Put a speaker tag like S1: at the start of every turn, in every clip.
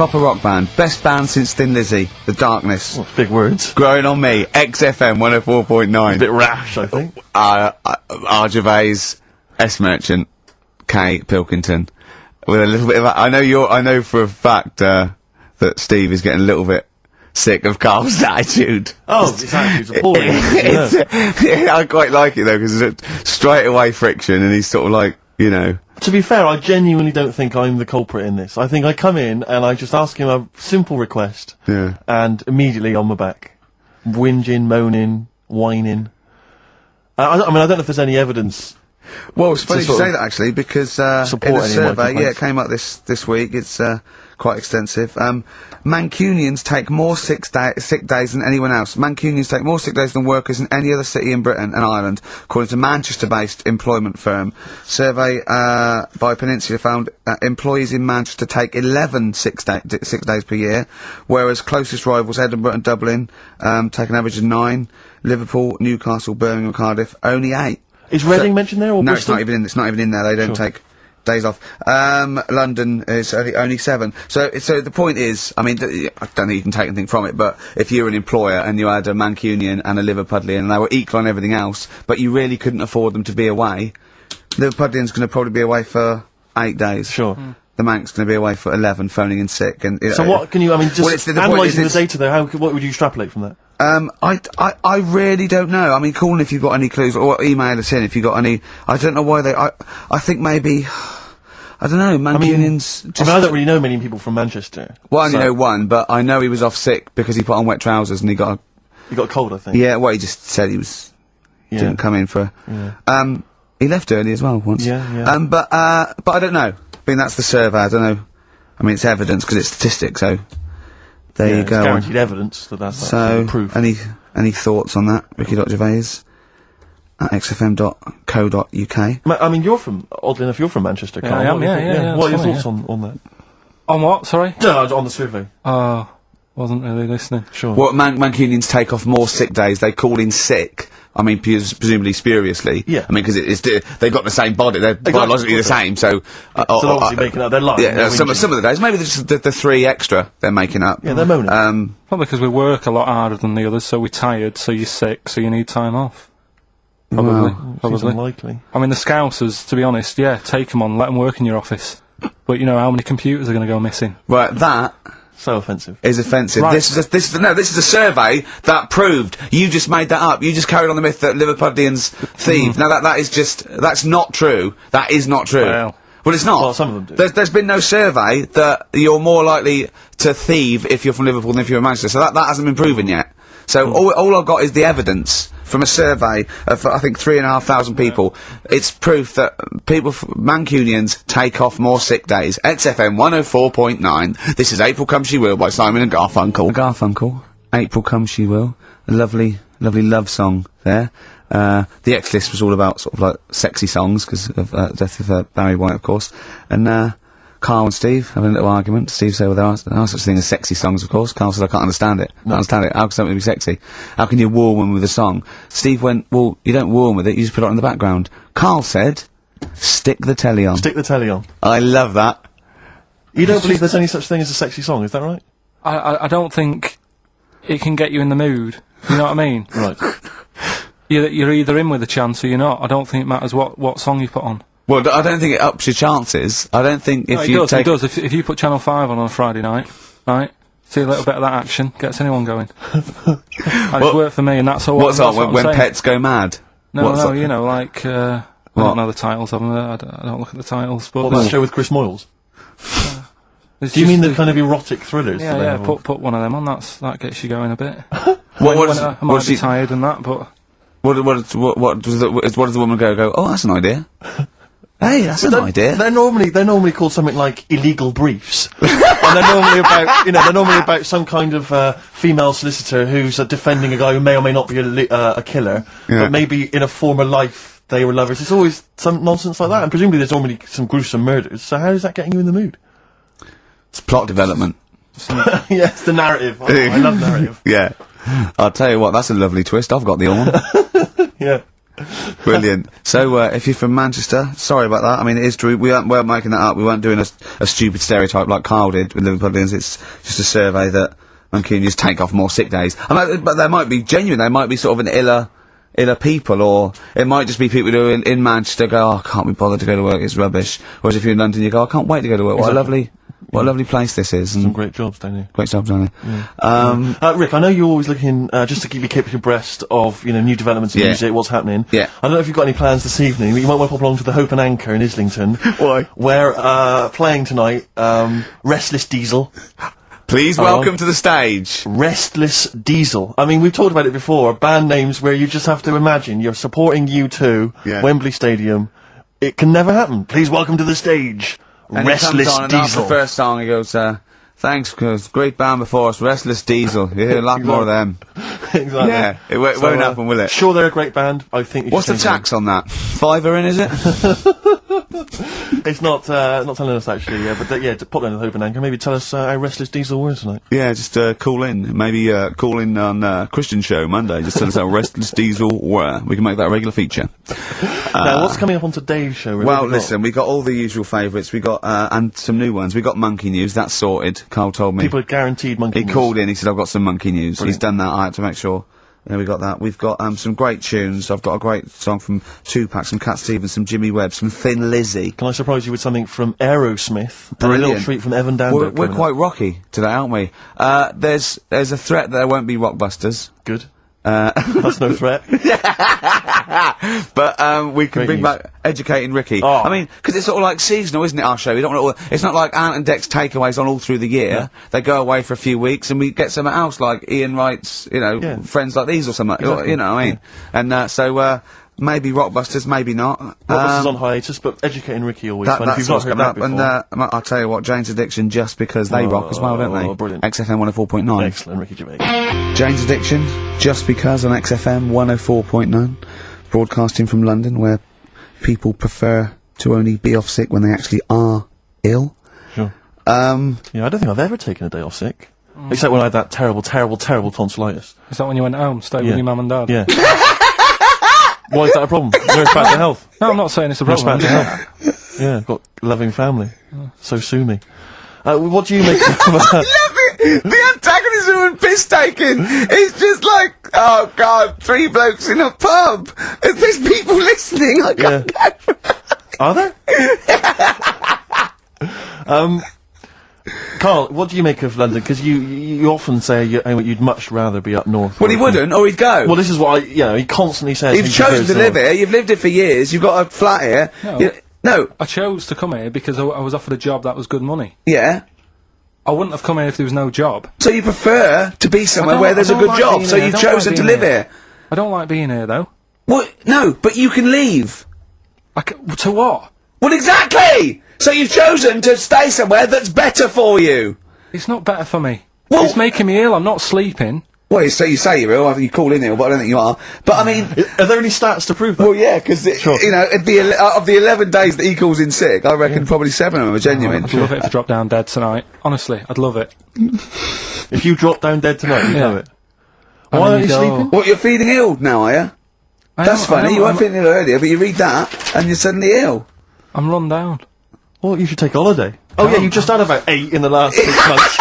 S1: Proper rock band. Best band since Thin Lizzy. The Darkness.
S2: Well, big words.
S1: Growing on Me. XFM 104.9.
S2: A bit rash, I think.
S1: R. Gervais. S. Merchant. K. Pilkington. With a little bit of... I know for a fact, that Steve is getting a little bit sick of Karl's attitude.
S2: Oh, his attitude's appalling.
S1: Yeah, I quite like it though, because it's straight away friction, and he's sort of like, you know...
S2: To be fair, I genuinely don't think I'm the culprit in this. I think I come in and I just ask him a simple request.
S1: Yeah.
S2: And immediately on my back. Whinging, moaning, whining. I mean, I don't know if there's any evidence.
S1: Well, it's funny you say that actually, because in a survey,
S2: complaints.
S1: it came up this week. It's quite extensive. Mancunians take more sick days than anyone else. Mancunians take more sick days than workers in any other city in Britain and Ireland, according to Manchester-based employment firm. Survey by Peninsula found employees in Manchester take 11 sick days per year, whereas closest rivals Edinburgh and Dublin take an average of 9. Liverpool, Newcastle, Birmingham, Cardiff only 8.
S2: Is Reading mentioned there, or
S1: no,
S2: Bristol?
S1: it's not even in there. They don't take days off. London is only 7. So the point is, I mean, I don't think you can take anything from it, but if you're an employer and you had a Mancunian and a Liverpudlian and they were equal on everything else, but you really couldn't afford them to be away, Liverpudlian's going to probably be away for 8 days.
S2: Sure.
S1: The Manc's going to be away for 11, phoning in sick. And
S2: so what can you? I mean, just
S1: well,
S2: analysing the data though. What would you extrapolate from that?
S1: I really don't know. I mean, call in if you've got any clues, or email us in if you've got any. I don't know why they. I think maybe. I don't know. Mancunians.
S2: I don't really know many people from Manchester.
S1: Well, I only know one, but I know he was off sick because he put on wet trousers and he got
S2: a cold, I think.
S1: Yeah. Well, he just said he was. Didn't come in for.
S2: Yeah.
S1: He left early as well once.
S2: Yeah.
S1: But I don't know. I mean, that's the survey. I don't know. I mean, it's evidence because it's statistics. So. There you go.
S2: It's guaranteed evidence that that's proof.
S1: Any thoughts on that, Ricky.Gervais at xfm.co.uk?
S2: I mean, oddly enough, you're from Manchester, Karl.
S3: Yeah, I am, yeah.
S2: What are your thoughts on that?
S3: On what, sorry?
S2: No, on the survey.
S3: Wasn't really listening.
S2: Sure.
S1: What Mancunians take off more sick days, they call in sick. I mean, presumably spuriously.
S2: Yeah.
S1: I mean, because they've got the same body, they're biologically the same, so...
S2: so they're obviously making up their life.
S1: Yeah, some of the days, maybe just the 3 extra they're making up.
S2: Yeah, they're moaning.
S3: Probably because we work a lot harder than the others, so we're tired, so you're sick, so you need time off. Probably.
S2: Seems unlikely.
S3: I mean, the Scousers, to be honest, take them on, let them work in your office. But you know, how many computers are going to go missing?
S1: Right, that...
S2: So offensive.
S1: Is offensive.
S3: Right.
S1: This is a survey that proved. You just made that up. You just carried on the myth that Liverpudlians thieve. Now that's not true. That is not true.
S3: Well,
S1: it's not.
S2: Well, some of them do.
S1: There's been no survey that you're more likely to thieve if you're from Liverpool than if you're in Manchester. So that hasn't been proven yet. So all I've got is the evidence from a survey of, I think, 3,500 people. It's proof that Mancunians take off more sick days. XFM 104.9. This is April Come She Will by Simon and Garfunkel. April Come She Will. A lovely love song there. The X-List was all about sort of like sexy songs because of death of Barry White, of course. And Karl and Steve having a little argument. Steve said, well, there are such things as sexy songs, of course. Karl said, I can't understand it. How can something be sexy? How can you woo one with a song? Steve went, well, you don't woo one with it, you just put it on the background. Karl said, stick the telly on.
S2: Stick the telly on.
S1: I love that.
S2: You don't believe there's any such thing as a sexy song, is that right?
S3: I don't think it can get you in the mood. You know what I mean?
S2: Right.
S3: You're either in with a chance or you're not. I don't think it matters what song you put on.
S1: Well, I don't think it ups your chances. I don't think if
S3: it does. If you put Channel 5 on a Friday night, right, see a little bit of that action, gets anyone going. It's worked for me, and that's all.
S1: What's on when pets go mad?
S3: No, you know, like, I don't know the titles of them, I don't look at the titles, but...
S2: What, that show with Chris Moyles? Do you mean the kind of erotic thrillers?
S3: Yeah, put one of them on, that gets you going a bit.
S1: I
S3: might be tired and that, but...
S1: What does the woman go, oh, that's an idea? Hey, that's an idea.
S2: They're normally called something like illegal briefs, and they're normally about some kind of female solicitor who's defending a guy who may or may not be a killer, but maybe in a former life they were lovers. It's always some nonsense like that, and presumably there's normally some gruesome murders. So how is that getting you in the mood?
S1: It's plot development.
S2: Yes, the narrative. I love narrative.
S1: Yeah, I'll tell you what, that's a lovely twist. I've got the horn.
S2: Yeah.
S1: Brilliant. So, if you're from Manchester, sorry about that. I mean, it is true. We weren't making that up. We weren't doing a stupid stereotype like Karl did with Liverpudlians. It's just a survey that Mancunians take off more sick days. But they might be genuine. They might be sort of an iller people, or it might just be people who are in Manchester go, oh, I can't be bothered to go to work, it's rubbish. Whereas if you're in London, you go, I can't wait to go to work. What a lovely place this is.
S2: Some great jobs, don't you?
S1: Great jobs, don't they?
S2: Rick, I know you're always looking, just to keep you abreast of, new developments in music, what's happening.
S1: Yeah.
S2: I don't know if you've got any plans this evening, but you might want to pop along to the Hope and Anchor in Islington.
S1: Why?
S2: Where, playing tonight, Restless Diesel.
S1: Please welcome to the stage.
S2: Restless Diesel. I mean, we've talked about it before, band names where you just have to imagine you're supporting U2, Wembley Stadium. It can never happen. Please welcome to the stage,
S1: And
S2: Restless
S1: he comes on and after
S2: Diesel.
S1: the first song he goes, thanks, cause great band before us, Restless Diesel. You hear a lot more of them.
S2: Exactly.
S1: Yeah, it won't happen, will it?
S2: Sure, they're a great band. I think.
S1: What's the tax on that? £5 in, is it?
S2: It's not telling us actually. Yeah, but pop down to the Hope and Anchor. Maybe tell us how Restless Diesel were tonight.
S1: Yeah, just call in. Maybe call in on Christian Show Monday. Just tell us how Restless Diesel were. We can make that a regular feature.
S2: Now, what's coming up on today's show?
S1: Well, listen, we got all the usual favourites. We got and some new ones. We got Monkey News. That's sorted. Karl told me.
S2: People are guaranteed Monkey
S1: He
S2: News.
S1: called in. He said, "I've got some Monkey News."
S2: Brilliant.
S1: He's done that. I had to make sure. Yeah, we got that. We've got some great tunes. I've got a great song from Tupac, some Cat Stevens, some Jimmy Webb, some Thin Lizzy.
S2: Can I surprise you with something from Aerosmith? And a
S1: Brilliant.
S2: little treat from Evan Dando.
S1: We're quite rocky today, aren't we? There's a threat that there won't be Rockbusters.
S2: Good. That's no threat.
S1: But we can
S2: Great
S1: bring
S2: news.
S1: back Educating Ricky.
S2: Oh.
S1: I mean, because it's sort of like seasonal, isn't it, our show? We don't want it's not like Ant and Dec's takeaways on all through the year.
S2: Yeah.
S1: They go away for a few weeks and we get something else, like Ian Wright's, Friends Like These or something.
S2: Exactly.
S1: You know what I mean? And so maybe Rockbusters, maybe not.
S2: Rockbusters on hiatus, but Educating Ricky always fun. If
S1: That's
S2: you've not
S1: what's
S2: heard
S1: coming
S2: that
S1: up.
S2: before.
S1: And I'll tell you what, Jane's Addiction, just because they rock as well, don't they?
S2: Brilliant.
S1: XFM 104.9.
S2: Excellent, Ricky Gervais.
S1: Jane's Addiction, just because on XFM 104.9, broadcasting from London, where people prefer to only be off sick when they actually are ill.
S2: Sure. Yeah, I don't think I've ever taken a day off sick. Except when I had that terrible tonsillitis.
S3: Is that when you went home, stayed
S2: Yeah.
S3: with your mum and dad?
S2: Yeah. Why is that a problem? Nurse back to health.
S3: No, I'm not saying it's a
S2: Nurse
S3: problem.
S2: back to health. Yeah, I've got a loving family. So sue me. What do you make of
S1: The antagonism and piss taking is just like, oh god, 3 blokes in a pub. There's people listening. I can't go.
S2: Are there? Karl, what do you make of London? Because you often say you'd much rather be up north.
S1: Well, he wouldn't, or he'd go.
S2: Well, this is what he constantly says.
S1: You've chosen to live here. You've lived here for years. You've got a flat here.
S3: No.
S1: No.
S3: I chose to come here because I was offered a job that was good money.
S1: Yeah.
S3: I wouldn't have come here if there was no job.
S1: So you prefer to be somewhere where there's a good job, so you've chosen to live here.
S3: I don't like being here, though.
S1: What? No, but you can leave.
S3: To what?
S1: Well, exactly! So you've chosen to stay somewhere that's better for you.
S3: It's not better for me.
S1: Well-
S3: It's making me ill. I'm not sleeping.
S1: Well, you say you're ill, you call in ill, but I don't think you are. But I mean,
S2: Are there any stats to prove that?
S1: well, yeah, because, it'd be out of the 11 days that he calls in sick, I reckon probably 7 of them are genuine.
S3: I'd love it if I dropped down dead tonight. Honestly, I'd love it.
S2: If you drop down dead tonight, you know it.
S3: And
S2: Why
S3: then
S2: aren't you
S3: go-
S2: sleeping?
S1: What, you're feeling ill now, are you? That's funny, you weren't feeling ill earlier, but you read that, and you're suddenly ill.
S3: I'm run down.
S2: Well, you should take a holiday. Oh yeah, you just had about 8 in the last 6 months.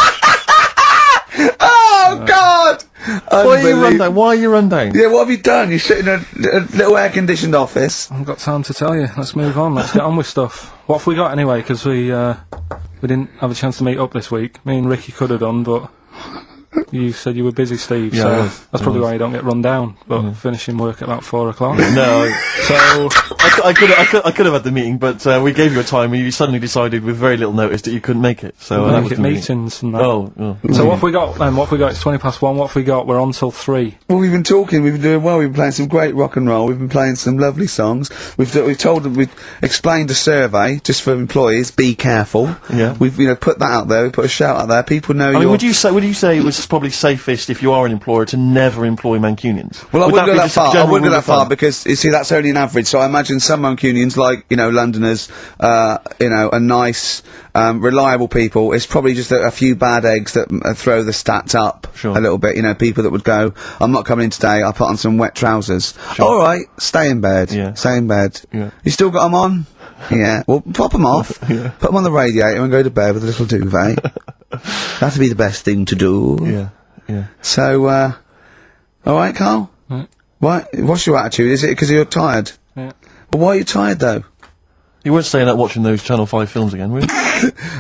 S1: Oh, God!
S2: Why are you run down? Why are you run down?
S1: Yeah, what have you done? You sit in a little air-conditioned office.
S3: I haven't got time to tell you. Let's move on. Let's get on with stuff. What have we got anyway? Because we didn't have a chance to meet up this week. Me and Ricky could have done, but you said you were busy, Steve.
S2: Yeah, I
S3: so
S2: was.
S3: that's probably why you don't get run down. But finishing work at about 4 o'clock.
S2: No,
S3: So
S2: I could have had the meeting, but we gave you a time and you suddenly decided with very little notice that you couldn't make it. So that
S3: make
S2: was
S3: it
S2: the meeting.
S3: meetings and that.
S2: Oh.
S3: So what have we got then? What have we got? It's 1:20. What have we got? We're on till 3.
S1: Well, we've been talking, we've been doing well, we've been playing some great rock and roll, we've been playing some lovely songs, we've told them, we've explained a survey, just for employees, be careful.
S2: Yeah.
S1: We've, put that out there, we put a shout out there, people know
S2: I mean, would you say it was probably probably safest if you are an employer to never employ Mancunians.
S1: Well, I
S2: Would
S1: wouldn't go
S2: be
S1: that
S2: just a
S1: far. I
S2: general
S1: wouldn't go
S2: rule
S1: that
S2: of
S1: far
S2: thumb?
S1: because, you see, that's only an average. So I imagine some Mancunians, like, you know, Londoners, you know, are nice, reliable people. It's probably just a few bad eggs that throw the stats up
S2: Sure.
S1: a little bit. You know, people that would go, I'm not coming in today, I'll put on some wet trousers.
S2: Sure.
S1: Alright, stay in bed.
S2: Yeah.
S1: Stay in bed.
S2: Yeah.
S1: You still got them on? Yeah. Well, pop them off. Put them on the radiator and go to bed with a little duvet. That'd be the best thing to do.
S2: Yeah, yeah.
S1: So, alright, Karl?
S3: Right.
S1: What's your attitude? Is it because you're tired?
S3: Yeah.
S1: But why are you tired, though?
S2: You weren't staying up watching those Channel 5 films again, were you?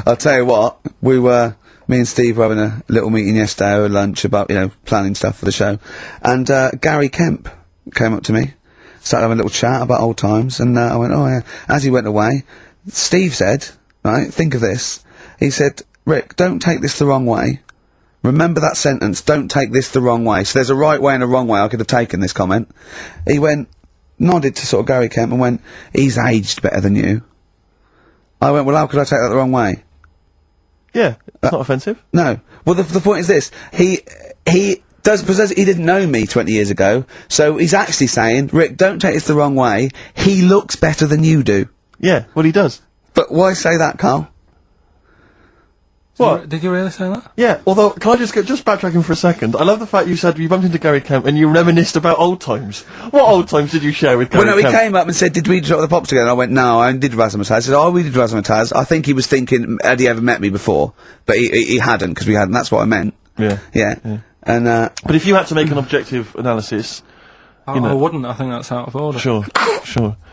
S1: I'll tell you what, me and Steve were having a little meeting yesterday over lunch about, you know, planning stuff for the show. And, Gary Kemp came up to me, started having a little chat about old times, and, I went, oh yeah. As he went away, Steve said, right, think of this. He said, Rick, don't take this the wrong way. Remember that sentence, don't take this the wrong way. So there's a right way and a wrong way I could have taken this comment. He went, nodded to sort of Gary Kemp and went, he's aged better than you. I went, well, how could I take that the wrong way?
S2: Yeah, it's not offensive.
S1: No. Well, the point is this. He didn't know me 20 years ago, so he's actually saying, Rick, don't take this the wrong way. He looks better than you do.
S2: Yeah, well, he does.
S1: But why say that, Karl?
S2: What?
S3: Did you really say that?
S2: Yeah, although, can I just backtracking for a second? I love the fact you said you bumped into Gary Kemp and you reminisced about old times. What old times did you share with Gary
S1: Well, no,
S2: Kemp?
S1: he came up and said, did we drop the pops together? And I went, no, I did Razzmatazz. I said, oh, we did Razzmatazz. I think he was thinking, had he ever met me before? But he hadn't, because we hadn't. That's what I meant.
S2: Yeah.
S1: Yeah. And,
S2: But if you had to make an objective analysis,
S3: I
S2: know.
S3: wouldn't. I think that's out of order.
S2: sure.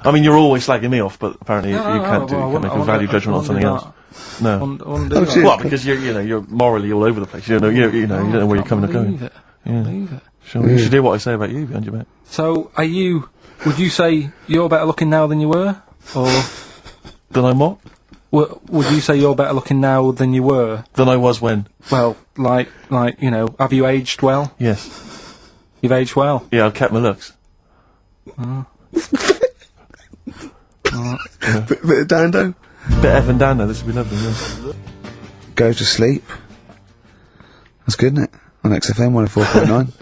S2: I mean, you're always slagging me off, but apparently you can't make a value judgment on something else. No.
S3: I wouldn't do
S1: Oh,
S3: that.
S1: shit.
S2: Well, because you're morally all over the place. You don't know, you don't know where you're coming and going.
S3: Believe it. Believe it.
S2: Sure, you should hear what I say about you behind your back.
S3: So, would you say you're better looking now than you were? Or
S2: Then I'm what?
S3: would you say you're better looking now than you were?
S2: Than I was when?
S3: Well, like, you know, have you aged well?
S2: Yes.
S3: You've aged well.
S2: Yeah, I've kept my looks.
S1: bit of Dando.
S2: Bit Evan Dana, this would be lovely, yeah.
S1: Go to sleep. That's good, isn't it? On XFM 104.9.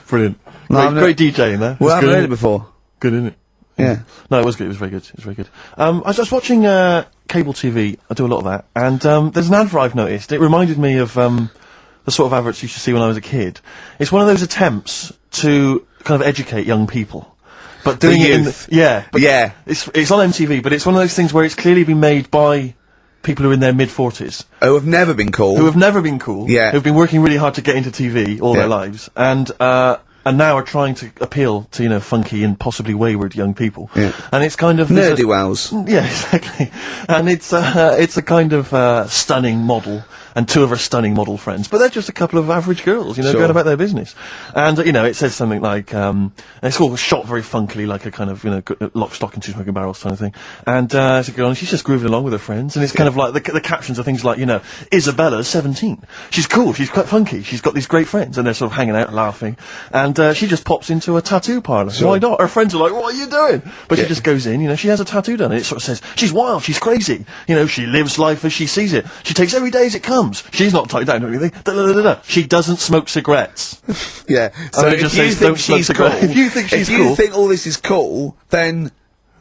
S2: Brilliant.
S1: No, I've
S2: Great DJing there.
S1: Well, I
S2: It's
S1: haven't
S2: good,
S1: heard
S2: isn't
S1: it before.
S2: Good, isn't it?
S1: Yeah.
S2: No, it was good. It was very good. It was very good. I was just watching cable TV. I do a lot of that, and there's an advert I've noticed. It reminded me of the sort of adverts you used to see when I was a kid. It's one of those attempts to kind of educate young people, but doing it in
S1: youth.
S2: yeah. It's on MTV, but it's one of those things where it's clearly been made by people who are in their mid-40s.
S1: Who have never been cool.
S2: Who have never been cool.
S1: Yeah.
S2: Who've been working really hard to get into TV all
S1: Yeah.
S2: their lives, and now are trying to appeal to, you know, funky and possibly wayward young people.
S1: Yeah.
S2: And it's kind of...
S1: Nerdy wells.
S2: Yeah, exactly. And it's a kind of stunning model, and two of her stunning model friends, but they're just a couple of average girls, you know,
S1: Sure.
S2: going about their business. And, you know, it says something like, and it's all shot very funkily, like a kind of, you know, lock, stock and two smoking barrels kind of thing. And it's a girl, and she's just grooving along with her friends, and it's kind of like, the captions are things like, you know, Isabella's 17. She's cool, she's quite funky, she's got these great friends, and they're sort of hanging out and laughing. And she just pops into a tattoo parlour.
S1: Sure.
S2: Why not? Her friends are like, what are you doing? But
S1: Yeah.
S2: she just goes in, you know, she has a tattoo done, and it sort of says, she's wild, she's crazy. You know, she lives life as she sees it. She takes every day as it comes. She's not tied down or anything. Da-da-da-da-da. She doesn't smoke cigarettes.
S1: Yeah.
S2: So it just says don't smoke cigarettes. If you think she's
S1: if
S2: cool-
S1: you think all this is cool, then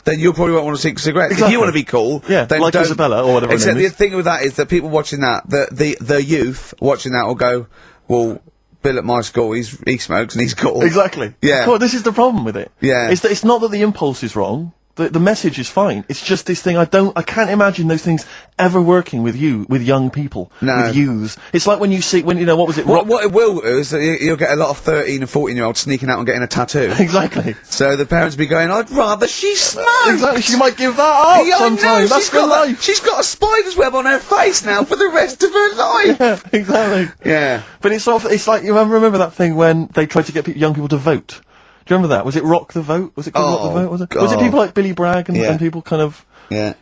S1: you probably won't want to smoke cigarettes. If
S2: Exactly.
S1: you want to be cool,
S2: Yeah,
S1: then
S2: like
S1: don't.
S2: Isabella or whatever her
S1: Except
S2: name
S1: the
S2: is.
S1: thing with that is that people watching that, the youth watching that will go, well, Bill at my school, he smokes and he's cool.
S2: Exactly.
S1: Yeah.
S2: Well, this is the problem with it.
S1: Yeah.
S2: It's that it's not that the impulse is wrong. The message is fine. It's just this thing. I can't imagine those things ever working with young people,
S1: No.
S2: with youths. It's like when you know, what was it?
S1: What it will do is that you'll get a lot of 13 and 14-year-olds sneaking out and getting a tattoo.
S2: Exactly.
S1: So the parents will be going, I'd rather she smoked.
S2: Exactly. She might give that up
S1: Yeah, I
S2: sometime.
S1: know,
S2: That's
S1: she's
S2: for
S1: got
S2: life.
S1: She's got a spider's web on her face now for the rest of her life.
S2: Yeah, exactly.
S1: Yeah.
S2: But it's sort of, it's like, you remember that thing when they tried to get young people to vote? Do you remember that? Was it Rock the Vote? Was it called Rock the
S1: Oh,
S2: Vote? Was it
S1: God.
S2: people like Billy Bragg and,
S1: Yeah.
S2: and people kind of...
S1: Yeah.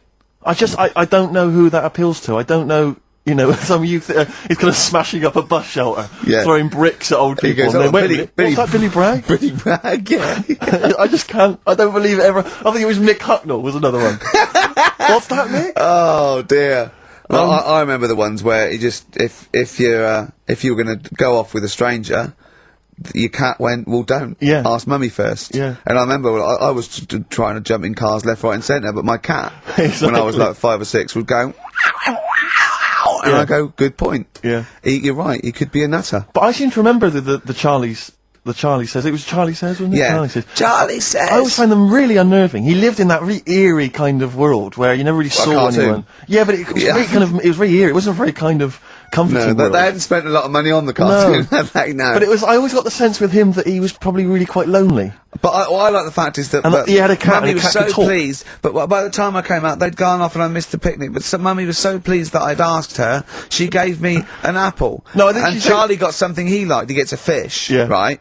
S2: I don't know who that appeals to. I don't know, you know, some youth is kind of smashing up a bus shelter,
S1: Yeah.
S2: throwing bricks at old
S1: He
S2: people.
S1: goes,
S2: and
S1: "Oh,
S2: they wait a
S1: Billy-
S2: minute,
S1: Billy-
S2: what's that, Billy Bragg?
S1: Pretty brag, yeah.
S2: I just can't, I don't believe it ever. I think it was Mick Hucknall was another one. What's that, Mick?
S1: Oh dear. Well, I remember the ones where you just if you were going to go off with a stranger, your cat went, well, don't.
S2: Yeah.
S1: Ask mummy first.
S2: Yeah.
S1: And I remember I was trying to jump in cars left, right, and centre, but my cat, when I was like 5 or 6, would go. And I go, good point.
S2: Yeah.
S1: You're right. He could be a nutter.
S2: But I seem to remember the Charlie's. The Charlie Says. It was Charlie Says, wasn't it?
S1: Yeah.
S2: Charlie Says.
S1: Charlie Says.
S2: I always find them really unnerving. He lived in that really eerie kind of world where you never really saw
S1: cartoon.
S2: anyone. Yeah, but it was very kind of. It was very eerie. It wasn't a very kind of comforting
S1: No, but
S2: world.
S1: they hadn't spent a lot of money on the cartoon. No.
S2: But it was. I always got the sense with him that he was probably really quite lonely.
S1: But I like the fact is that
S2: And he had a cat,
S1: Mummy
S2: and the
S1: was
S2: cat
S1: so
S2: could talk.
S1: pleased. But by the time I came out, they'd gone off and I missed the picnic. But Mummy was so pleased that I'd asked her. She gave me an apple.
S2: No, I think
S1: and
S2: she said-
S1: Charlie got something he liked. He gets a fish.
S2: Yeah.
S1: Right.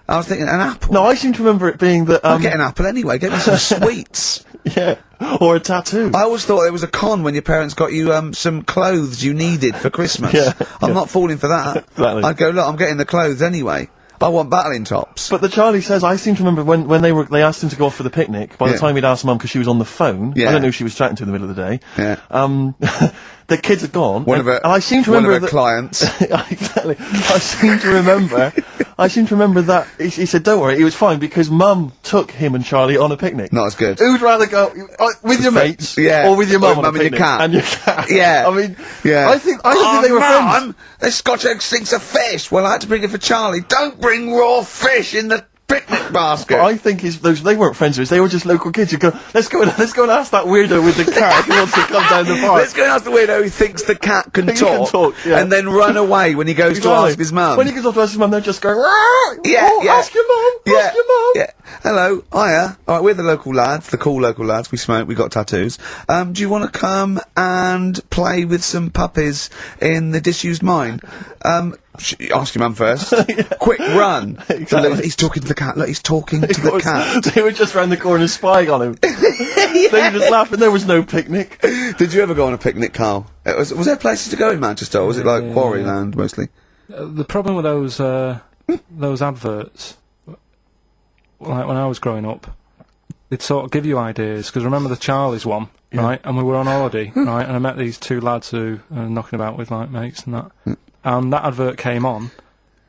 S1: I was thinking an apple.
S2: No, I seem to remember it being that.
S1: I'll get an apple anyway. Get me some sweets.
S2: Yeah, or a tattoo.
S1: I always thought it was a con when your parents got you some clothes you needed for Christmas.
S2: Yeah,
S1: I'm
S2: yeah.
S1: not falling for that.
S2: Exactly.
S1: I'd go, look, I'm getting the clothes anyway. I want battling tops.
S2: But the Charlie Says, I seem to remember when they asked him to go off for the picnic. By the
S1: Yeah.
S2: time he'd asked Mum because she was on the phone,
S1: Yeah.
S2: I don't know who she was chatting to in the middle of the day.
S1: Yeah.
S2: The kids had gone.
S1: One
S2: and,
S1: of her,
S2: and I seem to
S1: one
S2: remember
S1: of her clients.
S2: Exactly. I seem to remember that he said, "Don't worry, it was fine because Mum took him and Charlie on a picnic."
S1: Not as good.
S2: Who'd rather go with your mates,
S1: Yeah.
S2: or with your
S1: Or
S2: mum on a
S1: mum and your
S2: picnic
S1: cat.
S2: and your cat?
S1: Yeah.
S2: I mean,
S1: Yeah.
S2: I don't think they were friends.
S1: Mum, this Scotch egg stinks of fish. Well, I had to bring it for Charlie. Don't bring raw fish in the picnic basket.
S2: But I think they weren't friends with us. They were just local kids. You go, let's go and ask that weirdo with the cat who wants to come down the park.
S1: Let's go and ask the weirdo who thinks the cat can
S2: He can talk, yeah.
S1: and then run away when he goes to
S2: Exactly.
S1: ask his mum.
S2: When he goes off to ask his mum, they're just going,
S1: Yeah,
S2: oh,
S1: yeah.
S2: ask your mum, ask your mum.
S1: Yeah. Hello, hiya. Alright, we're the local lads, the cool local lads. We smoke, we got tattoos. Do you want to come and play with some puppies in the disused mine? Ask your mum first. Quick, run.
S2: Exactly.
S1: Look, he's talking to the cat. Look, he's talking to the cat.
S2: They were just round the corner spying on him. They were just laughing. There was no picnic.
S1: Did you ever go on a picnic, Karl? Was there places to go in Manchester, or was it like Quarryland mostly?
S3: The problem with those adverts, like when I was growing up, they'd sort of give you ideas, because remember the Charlie's one, right? And we were on holiday, right? And I met these two lads who are knocking about with like mates and that. And that advert came on,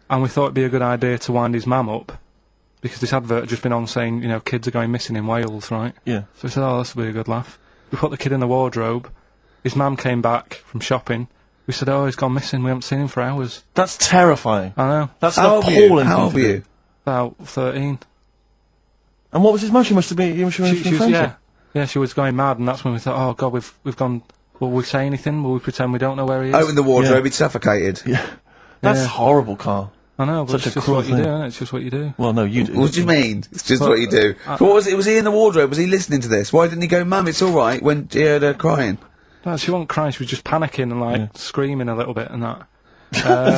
S3: and we thought it'd be a good idea to wind his mum up, because this advert had just been on saying, you know, kids are going missing in Wales, right?
S2: Yeah.
S3: So we said, oh, this will be a good laugh. We put the kid in the wardrobe. His mum came back from shopping. We said, oh, he's gone missing. We haven't seen him for hours.
S2: That's terrifying.
S3: I know.
S2: That's
S1: How
S2: an
S1: old were you?
S2: appalling
S1: How
S2: thing
S1: old
S2: to
S1: were
S2: do.
S1: you?
S3: About 13.
S2: And what was his mum? She must have been. She
S3: She was, yeah, she was going mad, and that's when we thought, oh God, we've gone. Will we say anything? Will we pretend we don't know where he is?
S1: Open the wardrobe,
S2: Yeah.
S1: he'd suffocated.
S2: Yeah. That's
S3: Yeah.
S2: horrible, Carl.
S3: I know, but
S2: Such a
S3: it's just
S2: cruel
S3: what you
S2: thing.
S3: do, isn't it? It's just what you do.
S2: Well, no, you do.
S1: What do you mean? It's just
S3: Well,
S1: what you do. But what was it? Was he in the wardrobe? Was he listening to this? Why didn't he go, Mum, it's alright, when he heard her crying?
S3: No, she wasn't crying. She was just panicking and like screaming a little bit and that.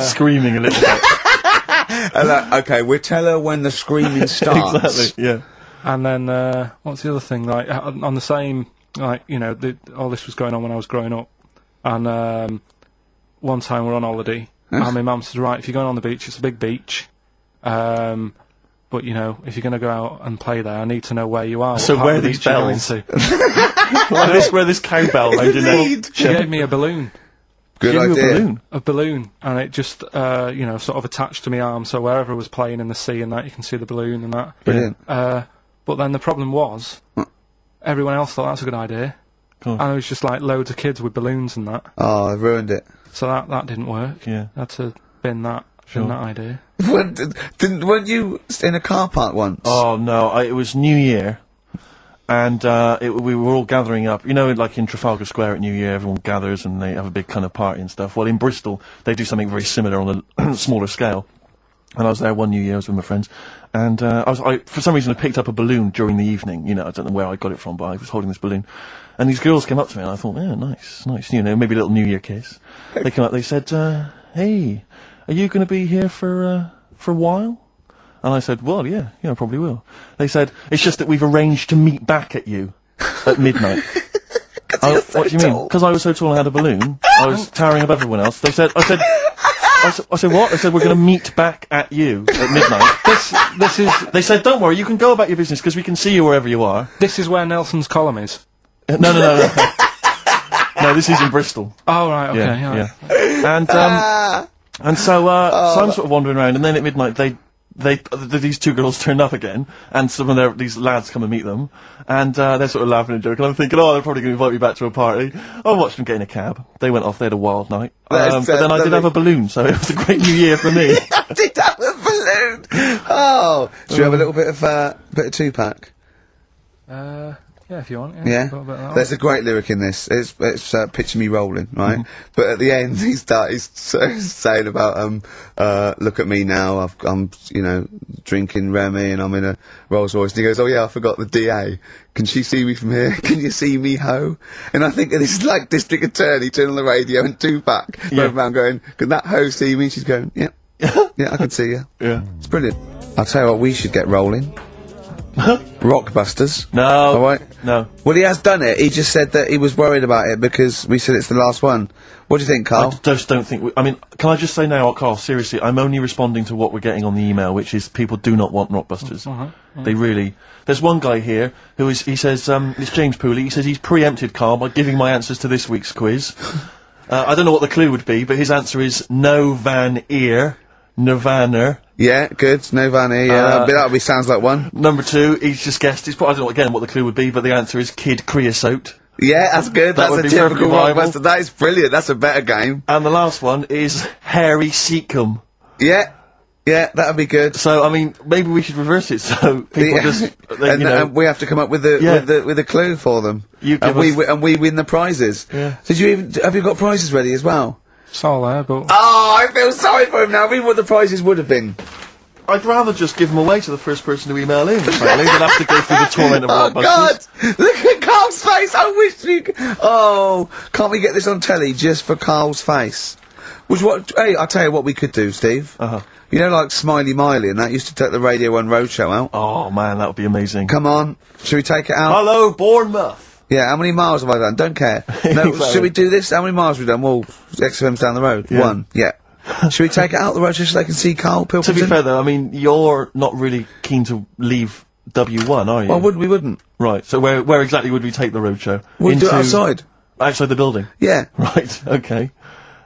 S2: Screaming a little bit.
S1: Okay, we'll tell her when the screaming starts.
S2: Exactly. Yeah.
S3: And then what's the other thing? Like on the same, like you know, all this was going on when I was growing up, and one time we're on holiday, and my mum says, right, if you're going on the beach, it's a big beach, but you know, if you're going to go out and play there, I need to know where you are.
S2: So
S3: what part
S2: where
S3: of the
S2: these
S3: beach you're going
S2: bells?
S3: to.
S2: Where this cowbell around your neck.
S3: She gave me a balloon.
S1: Good
S2: Give you a
S1: idea.
S2: balloon.
S3: A balloon, and it just, you know, sort of attached to my arm, so wherever I was playing in the sea and that, you can see the balloon and that.
S1: Brilliant.
S3: But then the problem was, everyone else thought that's a good idea,
S2: Cool.
S3: and it was just like loads of kids with balloons and that,
S1: Oh, I've ruined it.
S3: so that didn't work.
S2: Yeah.
S3: I had to bin that idea.
S1: Weren't you in a car park once?
S2: Oh no! It was New Year, and we were all gathering up. You know, like in Trafalgar Square at New Year, everyone gathers and they have a big kind of party and stuff. Well, in Bristol, they do something very similar on a smaller scale. And I was there one New Year, I was with my friends, and I for some reason I picked up a balloon during the evening. You know, I don't know where I got it from, but I was holding this balloon, and these girls came up to me, and I thought, yeah, nice, you know, maybe a little New Year kiss. They came up, they said, hey, are you going to be here for a while? And I said, well, yeah, I probably will. They said, it's just that we've arranged to meet back at you at midnight. What do you mean? Because I was so tall I had a balloon, I was towering above everyone else. I said what? They said, we're going to meet back at you at midnight. They said, don't worry, you can go about your business because we can see you wherever you are.
S3: This is where Nelson's column is.
S2: No. No, this is in Bristol.
S3: Oh, right, okay,
S2: Yeah,
S3: yeah.
S2: And so I'm sort of wandering around, and then at midnight these two girls turn up again, and some of these lads come and meet them, and they're sort of laughing and joking. I'm thinking, oh, they're probably going to invite me back to a party. I watched them get in a cab. They went off. They had a wild night. But then I did have a balloon, so it was a great New Year for me.
S1: I did have a balloon. Oh, should we have a little bit of two-pack?
S3: Yeah, if you want.
S1: Yeah,
S3: A little bit of that
S1: there's a great lyric in this. It's picture me rolling, right? But at the end, he's saying about look at me now. I'm drinking Remy and I'm in a Rolls Royce. And he goes, oh yeah, I forgot the DA. Can she see me from here? Can you see me, ho? And I think this is like District Attorney turning on the radio and Tupac going around going, can that ho see me? She's going, yeah, yeah, I can see you.
S2: Yeah,
S1: it's brilliant. I'll tell you what, we should get rolling. Rockbusters.
S2: No.
S1: All right.
S2: No.
S1: Well, he has done it. He just said that he was worried about it because we said it's the last one. What do you think, Karl?
S2: I just don't think. I mean, can I just say now, Karl? Seriously, I'm only responding to what we're getting on the email, which is people do not want Rockbusters. They really. There's one guy here who is. He says, it's James Pooley. He says he's preempted Karl by giving my answers to this week's quiz. I don't know what the clue would be, but his answer is no Van Ear, Nirvana.
S1: Yeah, good. No Vanny. Yeah, that'll be sounds like one.
S2: Number 2, he's just guessed. I don't know again what the clue would be, but the answer is Kid Creosote.
S1: Yeah, that's good.
S2: That would
S1: That's
S2: be
S1: a typical
S2: perfectly viable.
S1: Rockbuster. That is brilliant. That's a better game.
S2: And the last one is Harry Seacombe.
S1: Yeah, yeah, that'd be good.
S2: So I mean, maybe we should reverse it so people
S1: and we have to come up with a clue for them. And we win the prizes.
S2: Yeah.
S1: Have you got prizes ready as well?
S3: It's all there, but...
S1: Oh, I feel sorry for him now. I mean, what the prizes would have been.
S2: I'd rather just give them away to the first person to email in, frankly, than have to go through the torrent of
S1: Oh, God! Look at Karl's face! I wish you could... Oh, can't we get this on telly just for Karl's face? Hey, I'll tell you what we could do, Steve. You know, like Smiley Miley and that used to take the Radio 1 Roadshow out?
S2: Oh, man, that would be amazing.
S1: Come on. Should we take it out?
S2: Hello, Bournemouth!
S1: Yeah, how many miles have I done? Don't care. No, should we do this? How many miles have we done? Well, XFM's down the road.
S2: Yeah.
S1: 1. Yeah. Should we take it out the road just so they can see Karl Pilkington?
S2: To be fair, though, I mean, you're not really keen to leave W1, are you?
S1: Well, we wouldn't.
S2: Right, so where exactly would we take the roadshow?
S1: We'd do it outside.
S2: Outside the building?
S1: Yeah.
S2: Right, okay.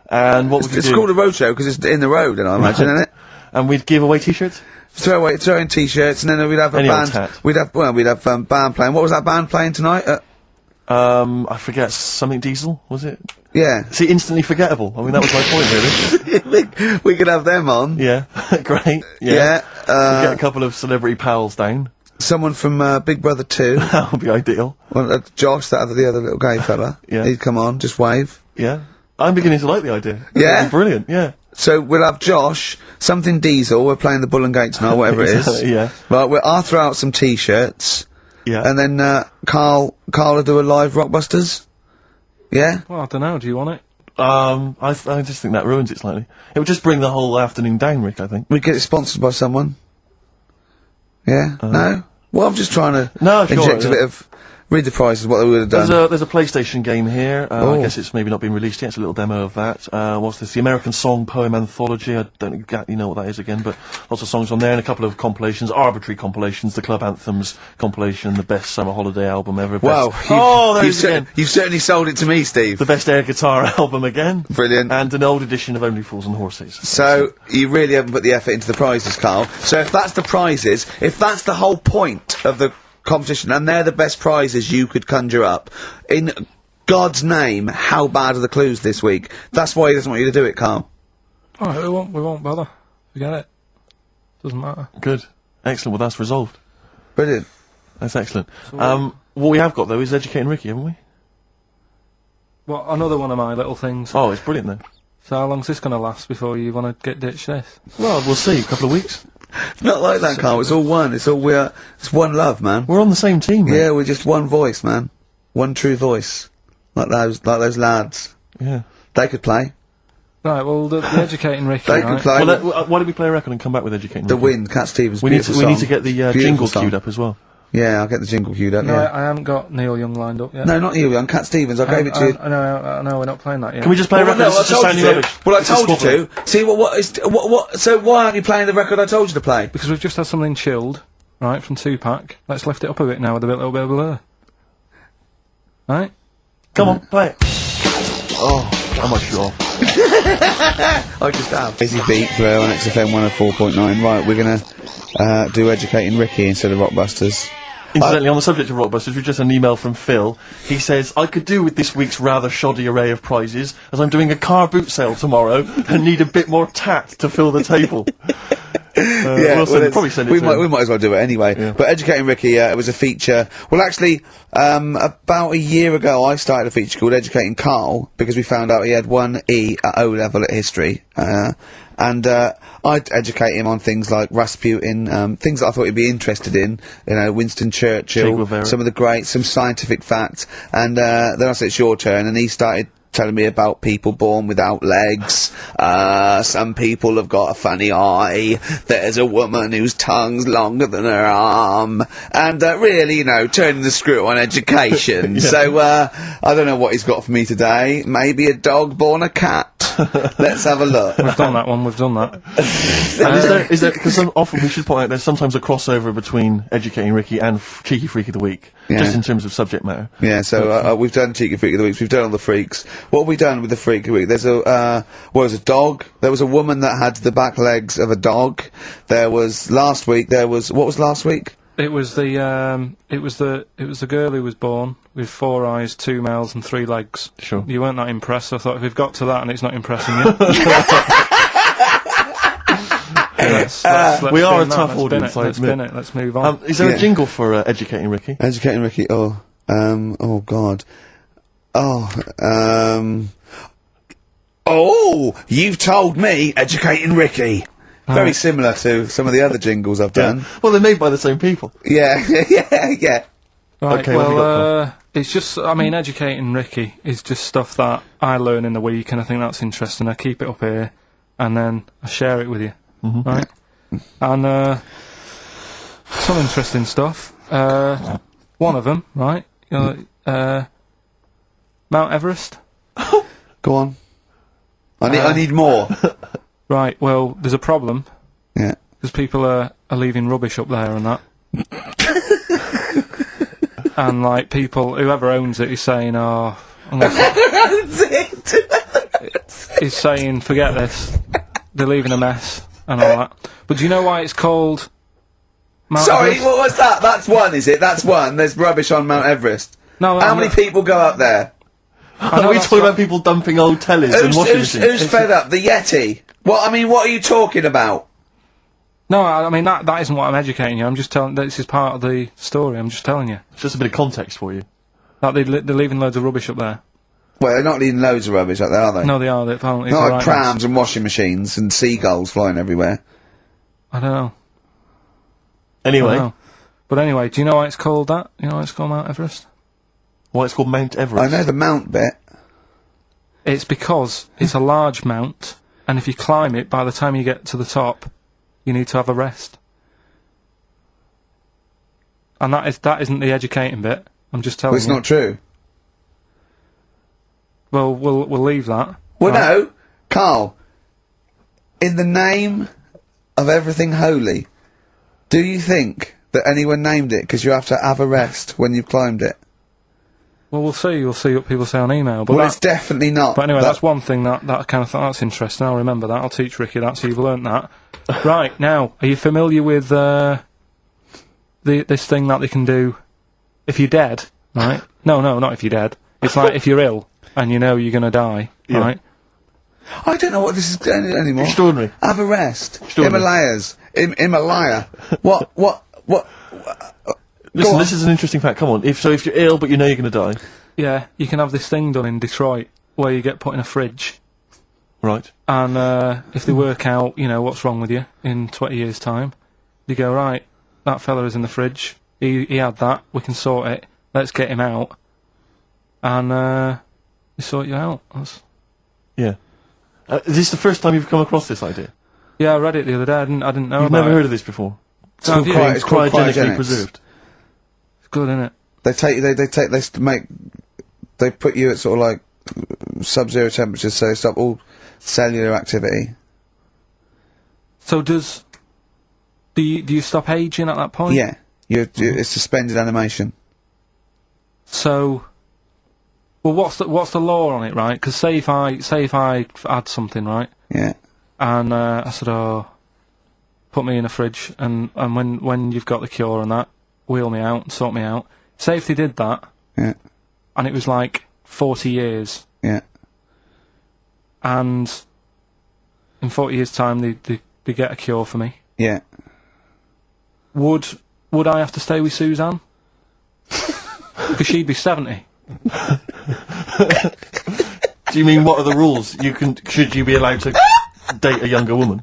S2: And what would you do?
S1: It's called a roadshow because it's in the road, I imagine, isn't it?
S2: And we'd give away T-shirts?
S1: Throw in T-shirts, and then we'd have a
S2: Any old
S1: band.
S2: tat.
S1: We'd have band playing. What was that band playing tonight?
S2: I forget, something Diesel, was it?
S1: Yeah.
S2: See, instantly forgettable. I mean, that was my point, really.
S1: we could have them on.
S2: Yeah, great.
S1: Yeah.
S2: We'd get a couple of celebrity pals down.
S1: Someone from Big Brother 2.
S2: That would be ideal.
S1: Well, Josh, the other little gay fella.
S2: Yeah.
S1: He'd come on, just wave.
S2: Yeah. I'm beginning to like the idea.
S1: Yeah?
S2: That'd be brilliant, yeah.
S1: So we'll have Josh, something Diesel, we're playing the Bull and Gate tonight, whatever it is.
S2: Yeah.
S1: Right, I'll throw out some T-shirts.
S2: Yeah.
S1: And then, Karl will do a live Rockbusters. Yeah?
S3: Well, I don't know, do you want it?
S2: I just think that ruins it slightly. It would just bring the whole afternoon down, Rick, I think.
S1: We get it sponsored by someone. Yeah? No? Well, I'm just trying to inject a bit of... Read the prizes, what they would have done.
S2: There's a PlayStation game here. I guess it's maybe not been released yet. It's a little demo of that. What's this? The American Song Poem Anthology. I don't exactly know what that is again, but lots of songs on there and a couple of compilations, arbitrary compilations, the Club Anthems compilation, the best summer holiday album ever.
S1: Wow.
S2: You've
S1: certainly sold it to me, Steve.
S2: The best air guitar album again.
S1: Brilliant.
S2: And an old edition of Only Fools and Horses.
S1: So, you really haven't put the effort into the prizes, Karl. So if that's the prizes, if that's the whole point of the competition, and they're the best prizes you could conjure up, in God's name, how bad are the clues this week? That's why he doesn't want you to do it, Karl.
S3: Alright, we won't bother. Forget it. Doesn't matter.
S2: Good. Excellent. Well, that's resolved.
S1: Brilliant.
S2: That's excellent. What we have got, though, is Educating Ricky, haven't we?
S3: Well, another one of my little things.
S2: Oh, it's brilliant, then.
S3: So how long's this going to last before you want to get ditched this?
S2: Well, we'll see. A couple of weeks.
S1: Not like that, Karl. It's all one. It's one love, man.
S2: We're on the same team, man.
S1: Yeah, we're just one voice, man. One true voice. Like those lads.
S2: Yeah.
S1: They could play.
S3: Right, well, the Educating Ricky,
S1: They
S3: right?
S1: could play.
S2: Well, why don't we play a record and come back with Educating
S1: The
S2: Ricky?
S1: Wind, Cat Stevens.
S2: We need to
S1: song.
S2: get the
S1: Beautiful
S2: jingle
S1: song.
S2: queued up as well.
S1: Yeah, I'll get the jingle queued up.
S3: No,
S1: Yeah.
S3: I haven't got Neil Young lined up yet.
S1: No, not you, young Cat Stevens. I gave it to you.
S3: I know, we're not playing that yet.
S2: Can we just play a record?
S1: No, I
S2: It's just
S1: told
S2: sounding
S1: you to.
S2: rubbish.
S1: Well, I
S2: It's a
S1: told you
S2: squabble.
S1: to. See what? So why aren't you playing the record I told you to play?
S3: Because we've just had something chilled, right, from Tupac. Let's lift it up a bit now with a little bit of blur. Right?
S2: Come on, play it. Oh, how much you off?
S1: I just have. Busy beat on XFM 104.9. Right, we're gonna do Educating Ricky instead of Rockbusters.
S2: Incidentally, on the subject of Rockbusters, we've just had an email from Phil. He says, I could do with this week's rather shoddy array of prizes, as I'm doing a car boot sale tomorrow and need a bit more tact to fill the table. Probably send it
S1: we
S2: to
S1: might,
S2: him.
S1: we might as well do it anyway.
S2: Yeah.
S1: But Educating Ricky, it was a feature. Well, actually, about a year ago, I started a feature called Educating Karl because we found out he had 1 E at O level at history. And I'd educate him on things like Rasputin, things that I thought he'd be interested in, you know, Winston
S2: Che
S1: Churchill,
S2: Guevara.
S1: some of the greats, some scientific facts, and then I said, it's your turn, and he started telling me about people born without legs, some people have got a funny eye, there's a woman whose tongue's longer than her arm, and really, you know, turning the screw on education.
S2: Yeah.
S1: So, I don't know what he's got for me today, maybe a dog born a cat. Let's have a look.
S3: We've done that one, we've done that.
S2: And is there, because often we should point out there's sometimes a crossover between Educating Ricky and Cheeky Freak of the Week,
S1: Yeah.
S2: just in terms of subject matter.
S1: Yeah, so we've done Cheeky Freak of the Week, we've done all the freaks. What have we done with the Freak of the Week? There's there's a dog. There was a woman that had the back legs of a dog. There was, last week, what was last week?
S3: It was the girl who was born with 4 eyes, 2 mouths, and 3 legs.
S2: Sure.
S3: You weren't that impressed. I thought if we've got to that and it's not impressing you, let's
S2: we are a
S3: spin that,
S2: tough
S3: let's
S2: audience,
S3: spin it,
S2: I
S3: let's
S2: admit.
S3: spin it. Let's move on.
S2: Is there
S1: Yeah.
S2: a jingle for Educating Ricky?
S1: Educating Ricky, oh god. You've told me Educating Ricky. Very similar to some of the other jingles I've done.
S2: Well, they're made by the same people.
S1: Yeah, yeah.
S3: Right,
S2: Okay, what have you got,
S3: it's just, I mean, Educating Ricky is just stuff that I learn in the week, and I think that's interesting. I keep it up here, and then I share it with you, right? And, some interesting stuff. One of them, right? Mount Everest.
S1: Go on. I need more.
S3: Right, well, there's a problem,
S1: Yeah.
S3: because people are leaving rubbish up there and that. And, like, whoever owns it is saying, is saying, forget this. They're leaving a mess and all that. But do you know why it's called Mount
S1: Sorry,
S3: Everest?
S1: what was that? That's one, is it? That's one. There's rubbish on Mount Everest.
S3: No,
S1: How many people go up there?
S3: I know
S2: Are we
S3: that's
S2: talking
S3: what-
S2: about people dumping old tellies and washing machines?
S1: Who's fed up? The Yeti? What are you talking about?
S3: No, I mean, that isn't what I'm educating you. I'm just telling, this is part of the story. I'm just telling you.
S2: Just a bit of context for you.
S3: Like, they're leaving loads of rubbish up there.
S1: Well, they're not leaving loads of rubbish up there, are they?
S3: No, they are. They apparently.
S1: Not
S3: it's
S1: like
S3: alright,
S1: prams and washing machines and seagulls flying everywhere.
S3: I don't know. I
S2: Anyway,
S3: don't know. But anyway, do you know why it's called that? You know why it's called Mount Everest?
S2: why it's called Mount Everest?
S1: I know the mount bit.
S3: It's because it's a large mount, and if you climb it, by the time you get to the top, you need to have a rest. And that isn't the educating bit. I'm just telling
S1: Well, it's
S3: you.
S1: not true.
S3: Well, we'll leave that.
S1: Well,
S3: right?
S1: no, Karl. In the name of everything holy, do you think that anyone named it because you have to have a rest when you've climbed it?
S3: Well, we'll see. You'll see what people say on email. But
S1: Well,
S3: that-
S1: it's definitely not.
S3: But anyway,
S1: That-
S3: that's one thing that I kind of thought that's interesting. I'll remember that. I'll teach Ricky that, so you've learnt that. Right, now, are you familiar with this thing that they can do if you're dead, right? No, not if you're dead. It's like if you're ill and you know you're going to die,
S2: Yeah.
S3: right?
S1: I don't know what this is anymore.
S2: Extraordinary.
S1: Have a rest.
S2: Extraordinary.
S1: Himalayas. Himalaya. What?
S2: Listen,
S1: on.
S2: this is an interesting fact. Come on. If you're ill but you know you're going to die,
S3: Yeah, you can have this thing done in Detroit where you get put in a fridge,
S2: right?
S3: and if they work out, you know, what's wrong with you in 20 years' time, you go, right, that fella is in the fridge, he had that, we can sort it, let's get him out, and they sort you out.
S2: Yeah. Is this the first time you've come across this idea?
S3: Yeah, I read it the other day, I didn't know
S2: You've
S3: about
S2: never
S3: it.
S2: heard of this before?
S1: It's called,
S3: Have you?
S1: it's called
S2: Cryogenically
S1: cryogenics.
S2: preserved.
S3: It's good, isn't it?
S1: They put you at sort of like sub-zero temperatures, so they stop all cellular activity.
S3: So do you stop aging at that point?
S1: Yeah, it's suspended animation.
S3: So Well, what's the law on it, right? Because say if I had something, right,
S1: Yeah.
S3: and I said, oh, put me in a fridge, and when you've got the cure and that, wheel me out, sort me out. Say if they did that,
S1: Yeah.
S3: and it was like 40 years,
S1: Yeah.
S3: and in 40 years' time they get a cure for me.
S1: Yeah.
S3: Would I have to stay with Suzanne? Because she'd be 70.
S2: Do you mean what are the rules? Should you be allowed to date a younger woman?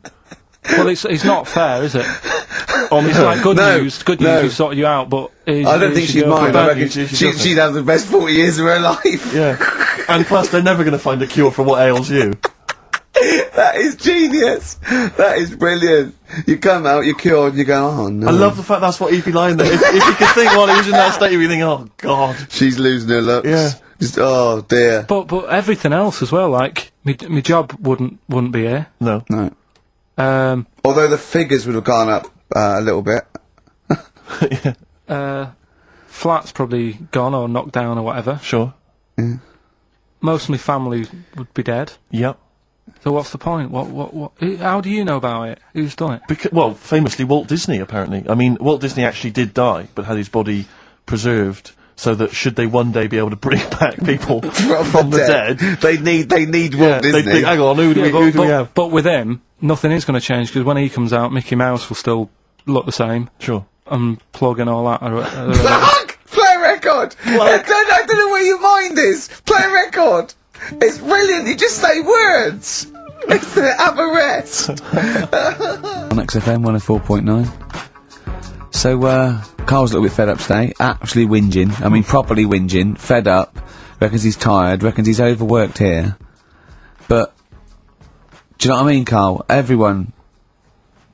S3: Well, it's not fair, is it? It's like good news, we sorted you out, but
S1: I don't think she'd mind. I reckon she'd have the best 40 years of her life.
S2: Yeah. And plus, they're never going to find a cure for what ails you.
S1: That is genius. That is brilliant. You come out, you're cured, and you go, oh no.
S2: I love the fact that's what he'd be lying there. If you could think while he was in that state, you'd be thinking, oh god.
S1: She's losing her looks.
S2: Yeah.
S1: Just, oh dear.
S3: But everything else as well, like my job wouldn't be here.
S2: No.
S1: No. Although the figures would have gone up a little bit.
S3: Flat's probably gone or knocked down or whatever.
S2: Sure.
S1: Yeah.
S3: Most of my family would be dead.
S2: Yep.
S3: So what's the point? What? How do you know about it? Who's done it?
S2: Well, famously Walt Disney, apparently. I mean, Walt Disney actually did die, but had his body preserved so that should they one day be able to bring back people from the dead,
S1: they need Walt Disney.
S2: they'd think, hang on, who do we have?
S3: But with him, nothing is going to change because when he comes out, Mickey Mouse will still look the same.
S2: Sure.
S3: And plug and all that.
S1: Play a record! I don't know where your mind is! Play a record! It's brilliant, you just say words! It's the Aberrett! On XFM 104.9. So, Karl's a little bit fed up today, actually whinging, I mean properly whinging, fed up, reckons he's tired, reckons he's overworked here. But, do you know what I mean, Karl? Everyone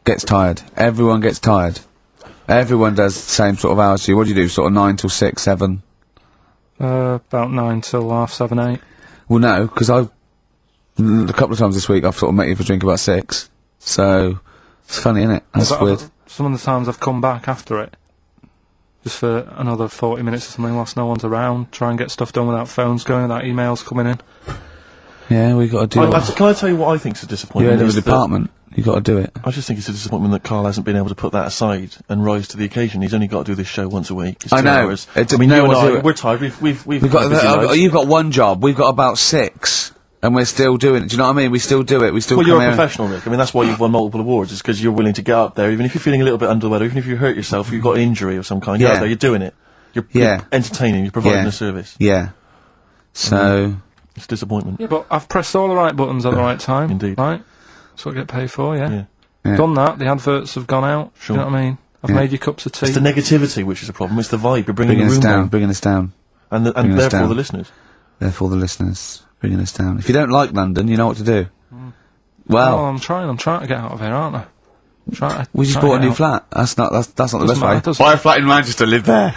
S1: gets tired. Everyone gets tired. Everyone does the same sort of hours to you. What do you do, sort of 9 till 6, 7?
S3: About 9 till 7:30, 8.
S1: Well, no, because a couple of times this week I've sort of met you for a drink about 6. So, it's funny, isn't it? That's weird.
S3: Some of the times I've come back after it, just for another 40 minutes or something whilst no one's around, try and get stuff done without phones going, without emails coming in.
S1: Yeah, we got to do it.
S2: Can I tell you what I think's a disappointment?
S1: You're in the department. You got to do it.
S2: I just think it's a disappointment that Karl hasn't been able to put that aside and rise to the occasion. He's only got to do this show once a week. It's 2
S1: I know.
S2: hours.
S1: I
S2: mean,
S1: no
S2: you
S1: one
S2: and
S1: do
S2: I,
S1: it.
S2: we're tired. We've
S1: got
S2: busy lives.
S1: you've got one job. We've got about 6, and we're still doing it. Do you know what I mean? We still do it. We still.
S2: Well,
S1: come
S2: you're a
S1: here.
S2: professional, Rick. I mean, that's why you've won multiple awards. Is because you're willing to get up there, even if you're feeling a little bit under the weather, even if you hurt yourself, you've got an injury of some kind. You're out there. You're doing it. You're entertaining. You're providing a service.
S1: Yeah. So
S2: it's disappointment.
S3: Yeah, but I've pressed all the right buttons at the right time.
S2: Indeed.
S3: Right. That's what I get paid for.
S2: Yeah.
S3: Done that. The adverts have gone out.
S2: Sure.
S3: You know what I mean? I've made you cups of tea.
S2: It's the negativity which is the problem. It's the vibe. You're bringing the
S1: us
S2: room
S1: down.
S2: down.
S1: Bringing us down.
S2: And therefore the listeners.
S1: Therefore the listeners. Bringing us down. If you don't like London, you know what to do.
S3: Well, I'm trying to get out of here, aren't I?
S1: We just bought a new flat. That's not the best way.
S3: Doesn't
S1: Buy a flat in Manchester, live there.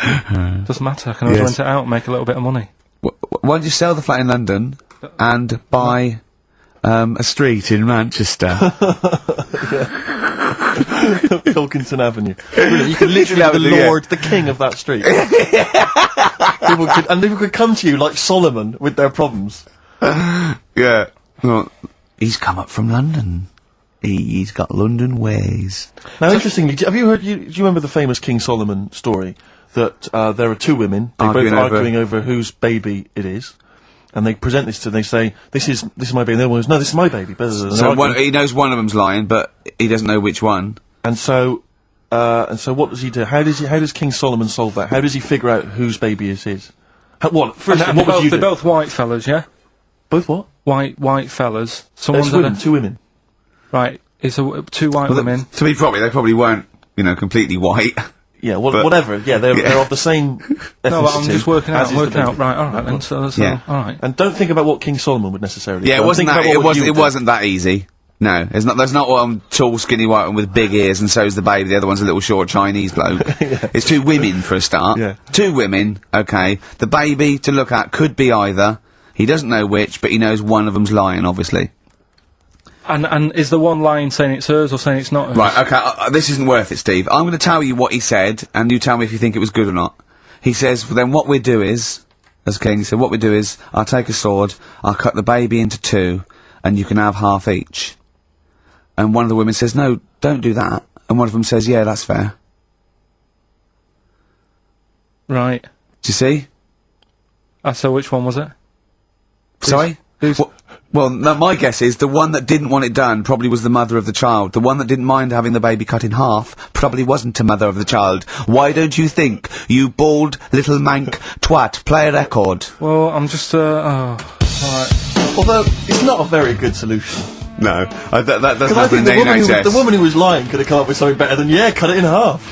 S3: Doesn't matter. I can always rent it out and make a little bit of money.
S1: Why don't you sell the flat in London and buy a street in Manchester?
S2: Pilkington Avenue. Really, you could literally be the king of that street. people could come to you like Solomon with their problems.
S1: Yeah. Well, he's come up from London. He's got London ways.
S2: Now, interestingly, have you heard? Do you remember the famous King Solomon story that there are 2 women arguing over whose baby it is, and they present this to them. They say, "This is my baby." And the other one goes, "No, this is my baby."
S1: So he knows one of them's lying, but he doesn't know which one.
S2: And so what does he do? How does King Solomon solve that? How does he figure out whose baby is his? First, what would you do?
S3: They're both white fellas, yeah?
S2: Both what?
S3: White fellas.
S2: There's 2 women.
S3: Right, it's 2 white women.
S1: To be probably, they probably weren't, completely white.
S2: Yeah, whatever. Yeah, they're of the same ethnicity.
S3: No, I'm just working out. Right, all right then. So all right.
S2: And don't think about what King Solomon would necessarily.
S1: Yeah,
S2: do.
S1: it wasn't that easy. No, there's not one tall, skinny white one with big ears, and so's the baby. The other one's a little short Chinese bloke. It's 2 women for a start.
S2: Yeah.
S1: 2 women. Okay, the baby to look at could be either. He doesn't know which, but he knows one of them's lying, obviously.
S3: And is the one lying saying it's hers or saying it's not hers?
S1: Right, okay, this isn't worth it, Steve. I'm going to tell you what he said, and you tell me if you think it was good or not. He says, well, then what we'll do is, as king. He said, what we do is, I'll take a sword, I'll cut the baby into two, and you can have half each. And one of the women says, no, don't do that. And one of them says, yeah, that's fair.
S3: Right.
S1: Do you see?
S3: So which one was it?
S1: Sorry?
S3: Who's...
S1: Well, no, my guess is the one that didn't want it done probably was the mother of the child. The one that didn't mind having the baby cut in half probably wasn't a mother of the child. Why don't you think, you bald little mank twat? Play a record.
S3: Well, I'm just, Alright.
S2: Although, it's not a very good solution.
S1: No, that doesn't
S2: Because I think the woman who was lying could have come up with something better than, cut it in half.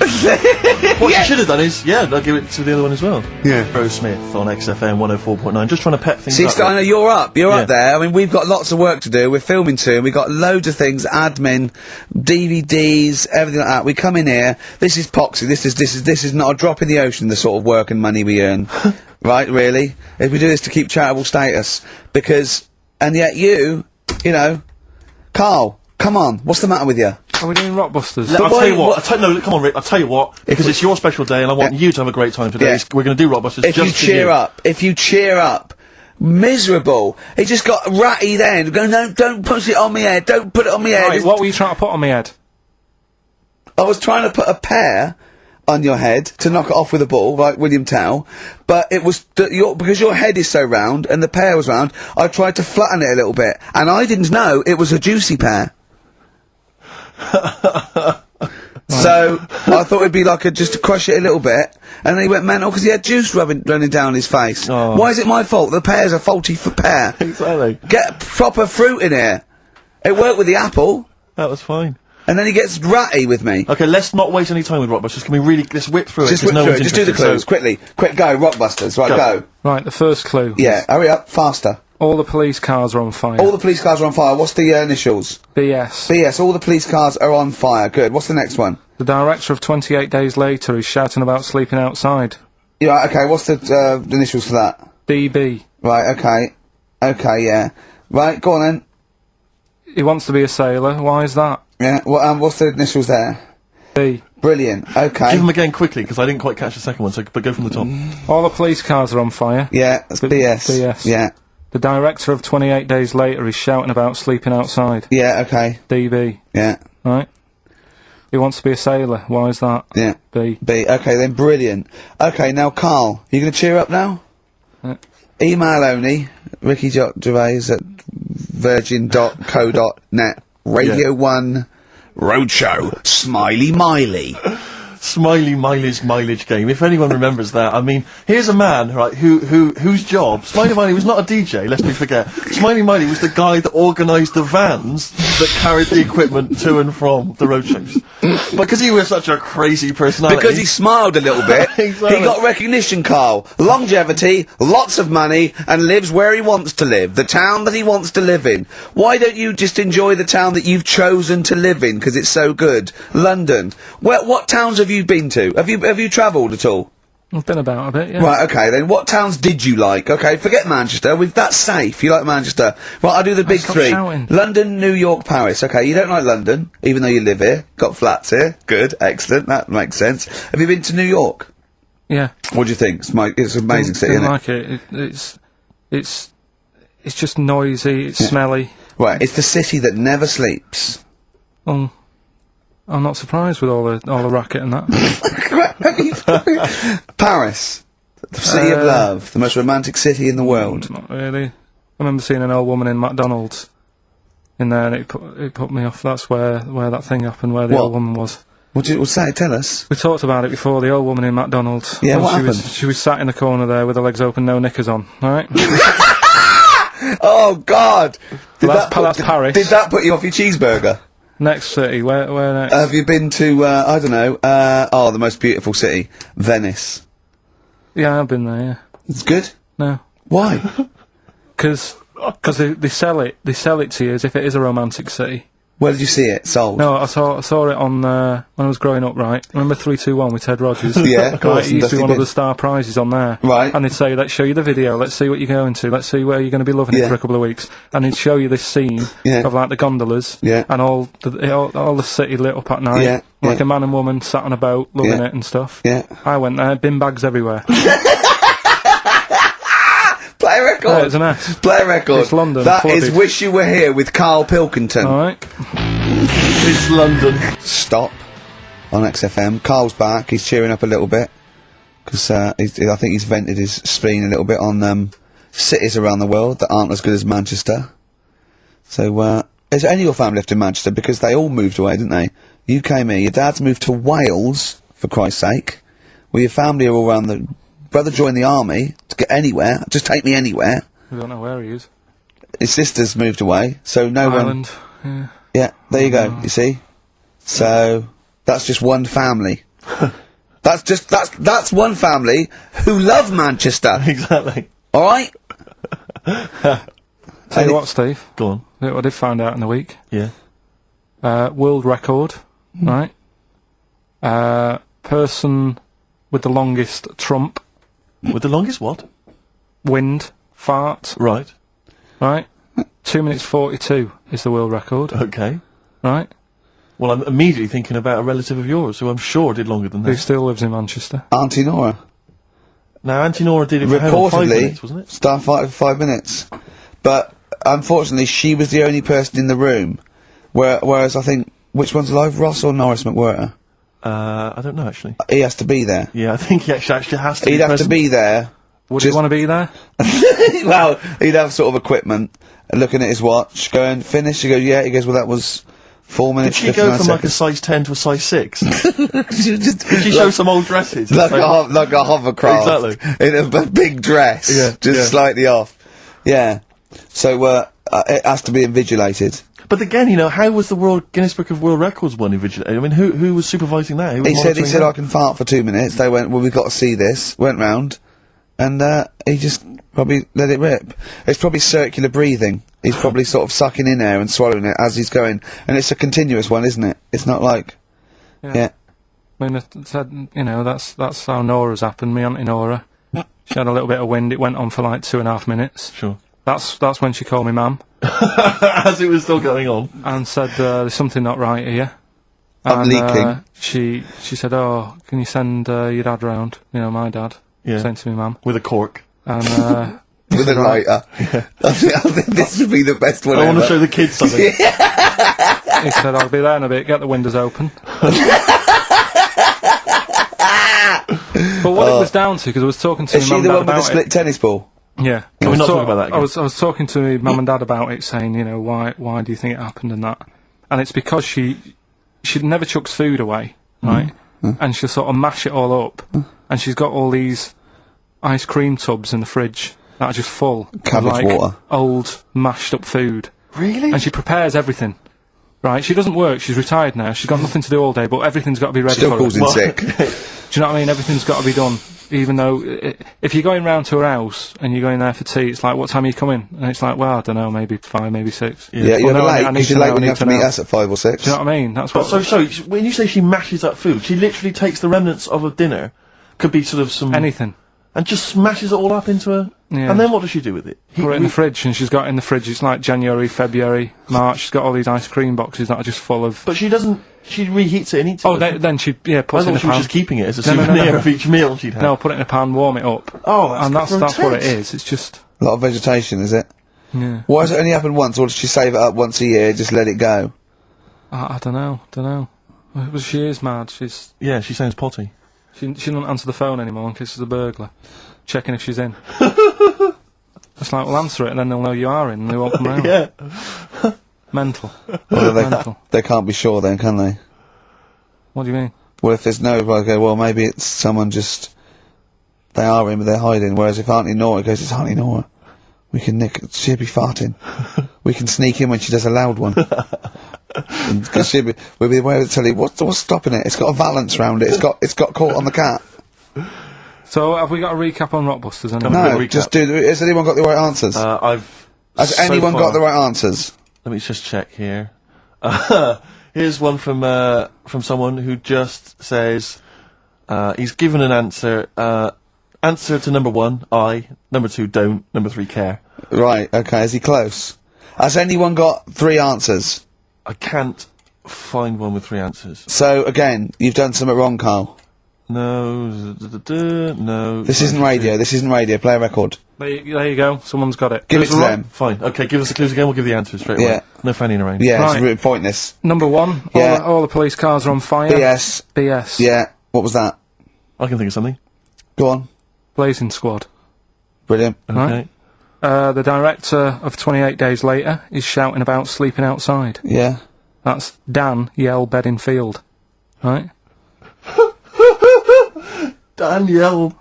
S2: What she should have done is, I'll give it to the other one as well.
S1: Yeah.
S2: Rose Smith on XFM 104.9, just trying to pep things up.
S1: See, I know you're up there. I mean, we've got lots of work to do. We're filming soon. We've got loads of things, admin, DVDs, everything like that. We come in here. This is Poxy. This is not a drop in the ocean, the sort of work and money we earn. Right, really? If we do this to keep charitable status. And yet you know, Karl, come on, what's the matter with you?
S3: Are we doing Rockbusters?
S2: I'll tell you what, come on Rick, I'll tell you what, because it's your special day and I want you to have a great time today. We're going to do Rockbusters
S1: if you cheer up, miserable. He just got ratty then, going, no, don't put it on my head, don't put it on my head.
S3: Right, what were you trying to put on my head?
S1: I was trying to put a pear on your head to knock it off with a ball, like William Tell, but it was, because your head is so round and the pear was round, I tried to flatten it a little bit, and I didn't know it was a juicy pear. So, I thought it'd be like just to crush it a little bit, and then he went mental because he had juice running down his face.
S2: Oh.
S1: Why is it my fault? The pear's a faulty pear.
S2: Exactly.
S1: Get proper fruit in here. It worked with the apple.
S2: That was fine.
S1: And then he gets ratty with me.
S2: Okay, let's not waste any time with Rockbusters. Can we really, let's whip through
S1: Just
S2: it?
S1: whip
S2: No
S1: through
S2: one's
S1: it. Just do the
S2: interested,
S1: clues, quickly. Quick, go, Rockbusters. Right, go.
S3: Right, the first clue.
S1: Yeah, hurry up, faster.
S3: All the police cars are on fire.
S1: All the police cars are on fire. What's the initials?
S3: BS.
S1: BS, all the police cars are on fire. Good. What's the next one?
S3: The director of 28 Days Later is shouting about sleeping outside.
S1: Yeah, okay, what's the initials for that?
S3: DB.
S1: Right, okay. Okay, yeah. Right, go on then.
S3: He wants to be a sailor. Why is that?
S1: Yeah, what's the initials there?
S3: B.
S1: Brilliant, okay.
S2: Give them again quickly, because I didn't quite catch the second one, but go from the top.
S3: All the police cars are on fire.
S1: Yeah, that's BS.
S3: BS.
S1: Yeah.
S3: The director of 28 Days Later is shouting about sleeping outside.
S1: Yeah, okay.
S3: DB.
S1: Yeah.
S3: Right? He wants to be a sailor. Why is that?
S1: Yeah.
S3: B.
S1: B, okay then, brilliant. Okay, now Karl, you gonna cheer up now? Email only, Ricky Gervais at virgin.co.net. Radio 1 Roadshow. Smiley Miley.
S2: Smiley Miley's mileage game. If anyone remembers that, I mean, here's a man, right, whose job, Smiley Miley was not a DJ, lest we forget. Smiley Miley was the guy that organised the vans that carried the equipment to and from the roadshows. Because he was such a crazy personality.
S1: Because he smiled a little bit,
S2: Exactly.
S1: he got recognition, Karl. Longevity, lots of money, and lives where he wants to live. The town that he wants to live in. Why don't you just enjoy the town that you've chosen to live in, because it's so good? London. What towns have you been to? Have you travelled at all?
S3: I've been about a bit, yeah.
S1: Right, okay, then what towns did you like? Okay, forget Manchester, that's safe, you like Manchester. Right, I'll do the big
S3: stop
S1: three.
S3: shouting.
S1: London, New York, Paris. Okay, you don't like London, even though you live here, got flats here. Good, excellent, that makes sense. Have you been to New York?
S3: Yeah.
S1: What do you think? It's an amazing city,
S3: Didn't
S1: isn't it?
S3: like it. It's just noisy, it's smelly.
S1: Right, it's the city that never sleeps.
S3: I'm not surprised with all the racket and that.
S1: Paris, the city of love, the most romantic city in the world.
S3: Not really. I remember seeing an old woman in McDonald's in there, and it put me off. That's where that thing happened, where the
S1: What?
S3: old woman was.
S1: Tell us.
S3: We talked about it before. The old woman in McDonald's.
S1: Yeah,
S3: And
S1: what happened?
S3: She was sat in the corner there with her legs open, no knickers on. All right.
S1: Oh God!
S3: That's Paris.
S1: Did that put you off your cheeseburger?
S3: Next city. Where next?
S1: Have you been to, I don't know, the most beautiful city, Venice?
S3: Yeah, I've been there. Yeah.
S1: It's good?
S3: No.
S1: Why?
S3: Because they sell it to you as if it is a romantic city.
S1: Where did you see it sold?
S3: No, I saw it on when I was growing up. Right, remember 3-2-1 with Ted Rogers?
S1: Yeah, of course.
S3: Right, it used to be
S1: Dusty
S3: one of
S1: Bin.
S3: the star prizes on there.
S1: Right.
S3: And they'd say, let's show you the video. Let's see what you're going to. Let's see where you're going to be loving
S1: Yeah.
S3: it for a couple of weeks. And they'd show you this scene
S1: Yeah.
S3: of like the gondolas
S1: Yeah.
S3: and all the city lit up at night,
S1: Yeah,
S3: like
S1: yeah.
S3: a man and woman sat on a boat loving
S1: Yeah.
S3: it and stuff.
S1: Yeah.
S3: I went there, bin bags everywhere.
S1: record.
S3: Yeah, it's an S.
S1: Play a record.
S3: It's London,
S1: That is
S3: flooded.
S1: Wish You Were Here with Karl Pilkington.
S3: Alright.
S2: It's London.
S1: Stop on XFM. Karl's back. He's cheering up a little bit because I think he's vented his spleen a little bit on cities around the world that aren't as good as Manchester. So, is any of your family left in Manchester? Because they all moved away, didn't they? You came here. Your dad's moved to Wales, for Christ's sake. Well, your family are all around the... Brother joined the army to get anywhere. Just take me anywhere.
S3: We don't know where he is.
S1: His sister's moved away, so no
S3: Ireland. Yeah.
S1: Yeah, there you go, you see? So, that's just one family. That's one family who love Manchester.
S2: Exactly.
S1: Alright?
S3: Tell you what, Steve.
S2: Go on.
S3: Look what I did find out in the week.
S2: Yeah.
S3: World record, right? Person with the longest trump,
S2: With the longest what?
S3: wind, fart,
S2: Right.
S3: right? 2 minutes 42 is the world record,
S2: Okay.
S3: right?
S2: Well, I'm immediately thinking about a relative of yours who I'm sure did longer than
S3: Who
S2: that.
S3: still lives in Manchester.
S1: Auntie Nora.
S2: Now, Auntie Nora did it for how long? 5
S1: Reportedly,
S2: minutes, wasn't it?
S1: starfighter for 5 minutes. But, unfortunately, she was the only person in the room. Whereas I think, which one's alive, Ross or Norris McWhirter?
S2: I don't know, actually.
S1: He has to be there.
S2: Yeah, I think he actually has to
S1: He'd
S2: be
S1: have to
S2: present.
S1: be there.
S3: Would you want to be there?
S1: Well, he'd have sort of equipment, looking at his watch, going, finish? He goes, yeah. He goes, well, that was 4
S2: Did
S1: minutes,
S2: she
S1: 59
S2: go from like a
S1: seconds.
S2: size 10 to a size 6?
S1: Just,
S2: Did she show some old dresses?
S1: like a hovercraft.
S2: Exactly.
S1: In a big dress.
S2: Yeah,
S1: Just
S2: yeah.
S1: slightly off. Yeah. So, it has to be invigilated.
S2: But again, you know, how was the Guinness Book of World Records one invigilated? I mean, who was supervising that? Who was
S1: He
S2: monitoring
S1: said,
S2: that?
S1: I can fart for 2 minutes. They went, well, we've got to see this. Went round. And, he just probably let it rip. It's probably circular breathing. He's probably sort of sucking in air and swallowing it as he's going. And it's a continuous one, isn't it? It's not like, yeah.
S3: I mean, it said, you know, that's how Nora's happened. Me Auntie Nora. She had a little bit of wind. It went on for like 2.5 minutes.
S2: Sure.
S3: That's when she called me ma'am
S2: As it was still going on.
S3: and said, there's something not right here.
S1: I'm
S3: And,
S1: leaking.
S3: She said, oh, can you send your dad round? You know, my dad.
S2: Yeah.
S3: Saying to me, ma'am.
S2: With a cork.
S3: And,
S1: With a lighter. I think this would be the best one
S2: I want
S1: ever.
S2: to show the kids something.
S3: he said, I'll be there in a bit, get the windows open. But what it was down to, because I was talking to
S1: Is
S3: my
S1: she
S3: mum
S1: the
S3: and
S1: one
S3: dad
S1: with the
S3: about it.
S1: split tennis ball?
S3: Yeah.
S2: Can we not talk about that again?
S3: I was talking to my mum and dad about it, saying, you know, why do you think it happened and that? And it's because she never chucks food away, right? And she'll sort of mash it all up. And she's got all these ice cream tubs in the fridge that are just full
S1: Cabbage
S3: of, like,
S1: water.
S3: old, mashed up food.
S2: Really?
S3: And she prepares everything. Right? She doesn't work, she's retired now, she's got nothing to do all day, but everything's got to be ready
S1: Still
S3: for
S1: calls
S3: her.
S1: in sick.
S3: Do you know what I mean? Everything's got to be done. Even though, if you're going round to her house and you're going there for tea, it's like, what time are you coming? And it's like, well, I don't know, maybe 5, maybe 6.
S1: Yeah, you're
S3: Well, no,
S1: late,
S3: I need
S1: because
S3: to
S1: you're
S3: know,
S1: late
S3: I
S1: when you
S3: need
S1: have to
S3: to
S1: meet
S3: know.
S1: us at 5 or 6.
S3: Do you know what I mean? That's
S2: But
S3: what.
S2: so, when you say she mashes up food, she literally takes the remnants of a dinner, could be sort of some...
S3: Anything.
S2: And just smashes it all up into a...
S3: Yeah.
S2: And then what does she do with it?
S3: Put it in the fridge, and she's got in the fridge, it's like January, February, March, she's got all these ice cream boxes that are just full of...
S2: But she doesn't... She reheats it and eats it.
S3: Oh,
S2: doesn't
S3: then she,
S2: I
S3: puts it in
S2: thought
S3: a
S2: she was
S3: pan.
S2: just keeping it as a
S3: No, no, no,
S2: souvenir
S3: no.
S2: of each meal she'd had.
S3: No, put it in a pan, warm it up.
S2: Oh,
S3: And that's
S2: for a
S3: what it
S2: taste.
S3: is, it's just...
S1: A lot of vegetation, is it?
S3: Yeah.
S1: Why has it only happened once, or does she save it up once a year, just let it go?
S3: I don't know. Well, she is mad, she's...
S2: Yeah, she sounds potty.
S3: She doesn't answer the phone anymore in case there's a burglar. Checking if she's in. It's like, well, answer it and then they'll know you are in and they won't come round.
S2: Yeah.
S3: Mental.
S1: Well,
S3: Mental.
S1: they can't be sure then, can they?
S3: What do you mean?
S1: Well, if there's no, I go, well, maybe it's someone just... They are in, but they're hiding. Whereas if Auntie Nora goes, it's Auntie Nora. We can nick... She'll be farting. We can sneak in when she does a loud one. Because we'll be aware to tell you, what's stopping it? It's got a valance round it. It's got caught on the cap.
S3: So, have we got a recap on Rockbusters? And
S1: No,
S2: recap.
S1: just do... Has anyone got the right answers? Has
S2: so
S1: anyone
S2: far-
S1: got the right answers?
S2: Let me just check here. Here's one from someone who just says he's given an answer. Answer to number 1, I. Number 2, don't. Number 3, care.
S1: Right, okay, is he close? Has anyone got 3 answers?
S2: I can't find one with 3 answers.
S1: So, again, you've done something wrong, Karl.
S2: No. No.
S1: This isn't radio. This isn't radio. Play a record.
S3: There you go. Someone's got it.
S1: Give it to them.
S2: Fine. Okay, give us the clues again. We'll give the answers straight away.
S1: Yeah.
S2: No fanning around.
S1: Yeah,
S3: Right.
S1: it's really pointless.
S3: Number 1.
S1: Yeah.
S3: All the police cars are on fire.
S1: BS.
S3: BS.
S1: Yeah. What was that?
S2: I can think of something.
S1: Go on.
S3: Blazing Squad.
S1: Brilliant.
S2: Okay.
S3: Right. The director of 28 Days Later is shouting about sleeping outside.
S1: Yeah.
S3: That's Dan Yell Bedingfield. Right?
S2: Danielle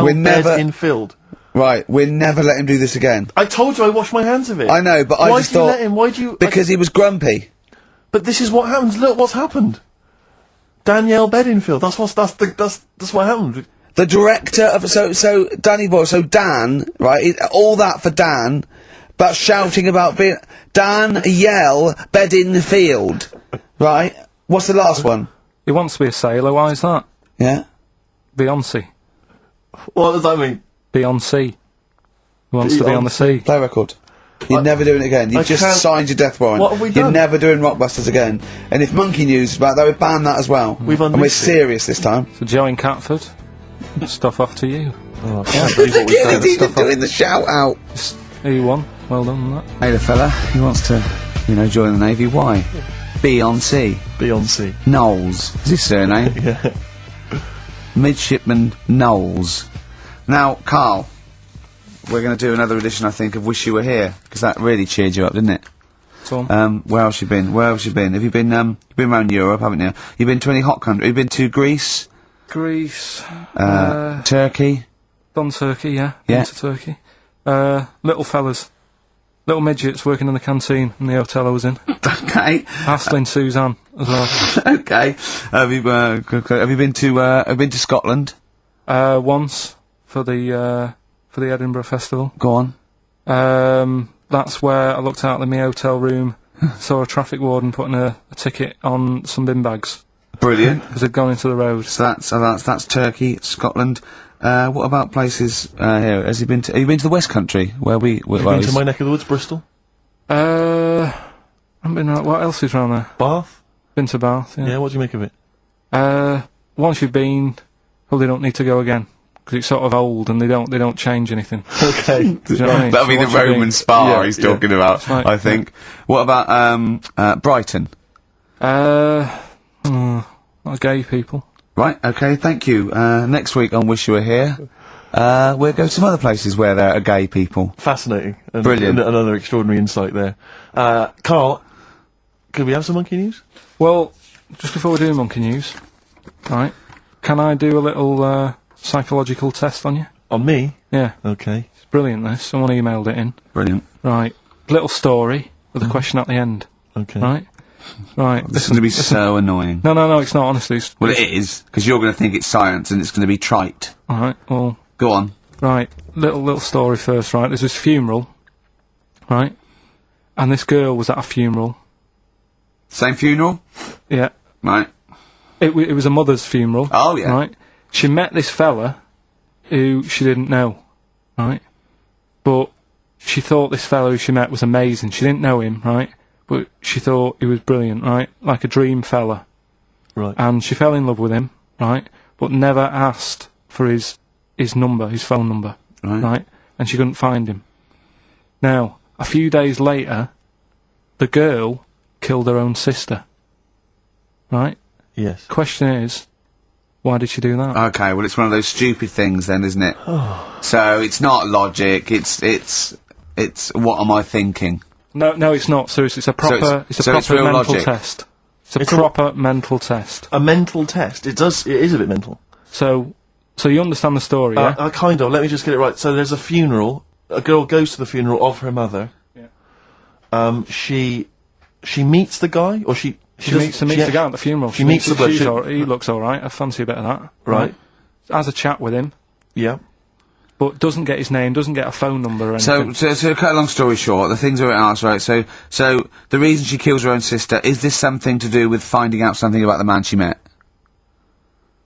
S1: We're never-
S2: Bedingfield.
S1: Right. We'll never let him do this again.
S2: I told you I washed my hands of it.
S1: I know, but I
S2: Why
S1: just
S2: do you
S1: thought
S2: let him? Why do you?
S1: because he was grumpy.
S2: But this is what happens. Look what's happened. Danielle Bedingfield. That's what happened.
S1: The director of so Danny Boyle, so Dan, right? All that for Dan, but shouting about being Dan Yell Bedingfield, right? What's the last one?
S3: He wants to be a sailor. Why is that?
S1: Yeah.
S3: Beyonce.
S2: What does that mean?
S3: Beyonce. He wants to be on the sea.
S1: Play a record. You're never doing it again.
S2: I
S1: You've just
S2: can't-
S1: signed your death warrant.
S2: What have we
S1: You're
S2: done?
S1: never doing Rockbusters again. And if Monkey News is about that, we ban that as well.
S2: We've
S1: and we're
S2: unleashed it.
S1: serious this time.
S3: So Joe in Catford. Stuff off to you.
S2: Oh, I can't believe what we've done.
S1: He's even doing the shout out.
S3: He won. Well done on that.
S1: Hey, the fella, he wants to, join the Navy. Why? Beyonce.
S2: Beyonce.
S1: Knowles. Is his surname?
S2: Yeah.
S1: Midshipman Knowles. Now, Karl, we're going to do another edition, I think, of Wish You Were Here, because that really cheered you up, didn't it?
S3: Go on.
S1: Where else you been? Have you been, you've been around Europe, haven't you? You've been to any hot country? You've been to Greece?
S3: Greece.
S1: Turkey?
S3: Done Turkey, yeah.
S1: Yeah.
S3: Been to Turkey. Little fellas. Little midgets working in the canteen in the hotel I was in.
S1: Okay.
S3: Hassling Suzanne as well.
S1: Okay. Have you been to Scotland?
S3: Once for the Edinburgh Festival.
S1: Go on.
S3: That's where I looked out in my hotel room, saw a traffic warden putting a ticket on some bin bags
S1: Brilliant.
S3: because they'd gone into the road.
S1: So that's Turkey, Scotland. What about places here? Have you been to the West Country where we?
S2: Have you been to my neck of the woods, Bristol?
S3: I haven't been. What else is around there?
S2: Bath?
S3: Been to Bath.
S2: Yeah, what do you make of it?
S3: Once you've been, probably don't need to go again because it's sort of old and they don't change anything.
S2: Okay.
S3: Do you know what I mean?
S1: That'll be
S3: So
S1: the
S3: once you've
S1: Roman
S3: been-
S1: spa
S2: Yeah,
S1: he's
S2: yeah.
S1: talking about,
S3: Right,
S1: I think. What about Brighton?
S3: Not gay people.
S1: Right, okay, thank you. Next week on Wish You Were Here, we'll go to some other places where there are gay people.
S2: Fascinating. And
S1: Brilliant.
S2: Another extraordinary insight there. Karl, could we have some monkey news?
S3: Well, just before we do monkey news, right? Can I do a little psychological test on you?
S2: On me?
S3: Yeah,
S2: Okay.
S3: it's brilliant. This someone emailed it in.
S1: Brilliant.
S3: Right, little story with a question at the end.
S2: Okay.
S3: Right, right.
S1: This is going to be so annoying.
S3: No, it's not. Honestly, it's,
S1: Well, it is, because you're going to think it's science and it's going to be trite.
S3: all right. Well,
S1: Go on.
S3: right. Little story first. Right, there's this funeral, right, and this girl was at a funeral.
S1: Same funeral?
S3: Yeah,
S1: Right.
S3: it was a mother's funeral.
S1: Oh, yeah.
S3: Right. She met this fella who she didn't know, right? But she thought this fellow who she met was amazing. She didn't know him, right? But she thought he was brilliant, right? Like a dream fella.
S2: Right.
S3: And she fell in love with him, right? But never asked for his number, his phone number,
S1: Right.
S3: And she couldn't find him. Now, a few days later, the girl killed her own sister, right?
S2: Yes.
S3: Question is, why did she do that?
S1: Okay, well, it's one of those stupid things then, isn't it? So, it's not logic, it's what am I thinking?
S3: No, it's not. Seriously, it's a proper,
S1: it's
S3: proper
S1: real
S3: mental
S1: logic.
S3: test. It's a
S2: It's a-
S3: proper mental test.
S2: A mental test. It is a bit mental.
S3: So you understand the story, yeah?
S2: Kind of. Let me just get it right. So there's a funeral. A girl goes to the funeral of her mother.
S3: Yeah.
S2: She meets the guy, or she
S3: meets the guy at the funeral.
S2: She meets the bloke.
S3: He looks all right. I fancy a bit of that.
S2: Right.
S3: Has a chat with him,
S2: Yeah.
S3: but doesn't get his name, doesn't get a phone number or anything.
S1: So to cut a long story short, the things are asked, right? So the reason she kills her own sister, is this something to do with finding out something about the man she met?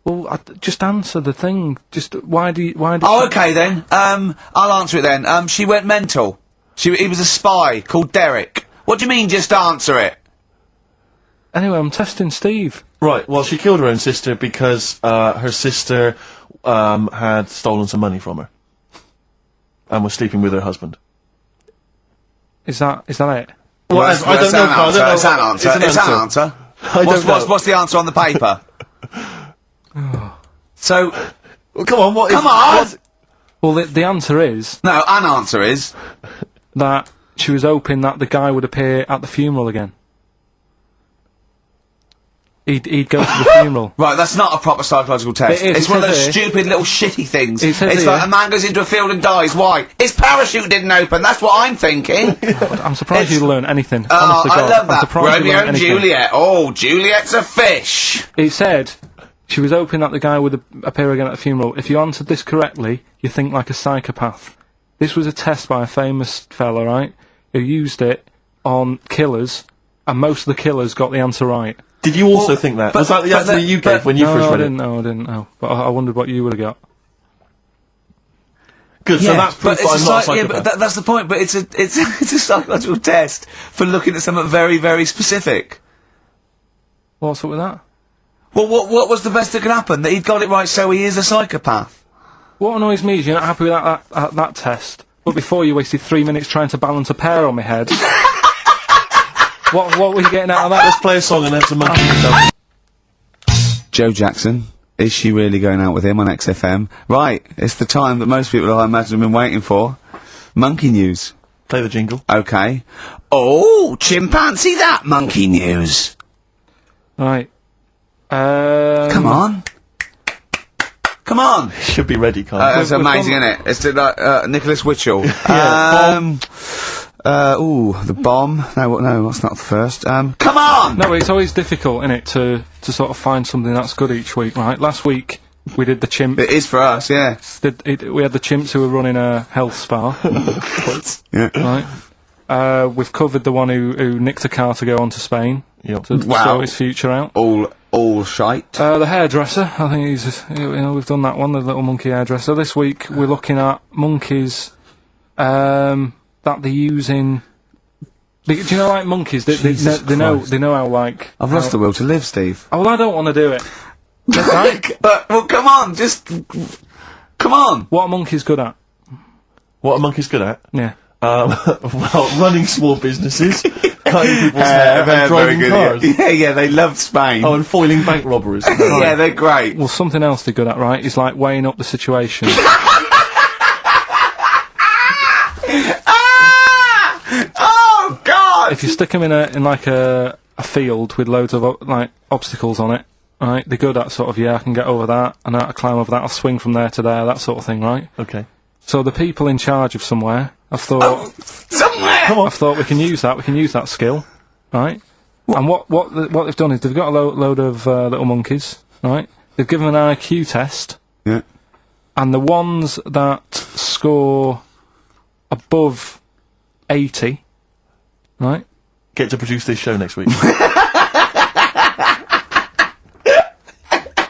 S3: Well, just answer the thing. Just why do?
S1: Oh, okay then. I'll answer it then. She went mental. He was a spy called Derek. What do you mean, just answer it?
S3: Anyway, I'm testing Steve.
S2: Right, well, she killed her own sister because her sister had stolen some money from her and was sleeping with her husband.
S3: Is that it?
S2: Well, I don't know, Karl, I don't know.
S1: It's an answer. It's an answer.
S2: I don't know.
S1: What's the answer on the paper? So,
S2: Well, come on,
S1: come on!
S3: Well, the answer is
S1: No, an answer is...
S3: that she was hoping that the guy would appear at the funeral again. He'd go to the funeral.
S1: Right, that's not a proper psychological test.
S3: It is,
S1: It's
S3: it
S1: one of
S3: says
S1: those
S3: here.
S1: stupid little shitty things.
S3: It says
S1: It's
S3: here.
S1: like a man goes into a field and dies. Why? His parachute didn't open. That's what I'm thinking.
S3: I'm surprised
S1: It's-
S3: you learn anything.
S1: Oh,
S3: Honestly,
S1: I
S3: God,
S1: love
S3: I'm
S1: that.
S3: surprised you
S1: Romeo
S3: learn
S1: and
S3: anything.
S1: Juliet. Oh, Juliet's a fish.
S3: It said she was hoping that the guy would appear again at the funeral. If you answered this correctly, you think like a psychopath. This was a test by a famous fella, right, who used it on killers, and most of the killers got the answer right.
S2: Did you also think that? Was that the answer that you gave when you first
S3: I
S2: read it?
S3: didn't know. But I wondered what you would have got.
S2: Good, so that's proof
S1: but it's
S2: I'm not a
S1: yeah,
S2: psychopath.
S1: but that's the point. But it's a psychological test for looking at something very, very specific.
S3: What's up with that?
S1: Well, what was the best that could happen? That he'd got it right, so he is a psychopath.
S3: What annoys me is you're not happy with that test, but before you wasted 3 minutes trying to balance a pear on my head. What were you getting out of that?
S2: Let's play a song and have some monkey stuff.
S1: Joe Jackson, is she really going out with him on XFM? Right, it's the time that most people, I imagine, have been waiting for. Monkey news.
S2: Play the jingle.
S1: Okay. Oh, chimpanzee that monkey news.
S3: Right.
S1: Come on. Come on.
S2: Should be ready, Karl.
S1: That's
S3: we've
S1: amazing,
S3: done-
S1: isn't it? It's like, Nicholas Witchell. The bomb. No, that's not the first. Come on!
S3: No, it's always difficult, isn't it, to sort of find something that's good each week, right? Last week, we did the chimp.
S1: It is for us, yeah.
S3: We had the chimps who were running a health spa,
S1: Yeah.
S3: right? We've covered the one who nicked a car to go on to Spain
S2: Yep.
S3: to
S1: Wow.
S3: sort his future out.
S1: All shite.
S3: The hairdresser, I think we've done that one, the little monkey hairdresser. This week, we're looking at monkeys, that they're using. Do you know, like monkeys? They know how like.
S1: I've lost the will to live, Steve.
S3: Oh, well, I don't want to do it. Right?
S1: Well, come on, come on.
S3: What are monkeys good at?
S2: What are monkeys good at?
S3: Yeah.
S2: Well, running small businesses, cutting people's hair, and driving cars.
S1: Yeah, they love Spain.
S2: Oh, and foiling bank robberies.
S1: yeah, they're great.
S3: Well, something else they're good at, right, is like weighing up the situation.
S1: Oh God!
S3: If you stick them in like a field with loads of like obstacles on it, right, they're good at sort of, I can get over that, and I climb over that, I'll swing from there to there, that sort of thing, right?
S2: Okay.
S3: So the people in charge of somewhere, I've thought,
S1: Somewhere.
S3: I've thought we can use that skill, right? And what they've done is they've got a load of little monkeys, right? They've given them an IQ test,
S1: Yeah.
S3: and the ones that score above 80, right?
S2: Get to produce this show next week.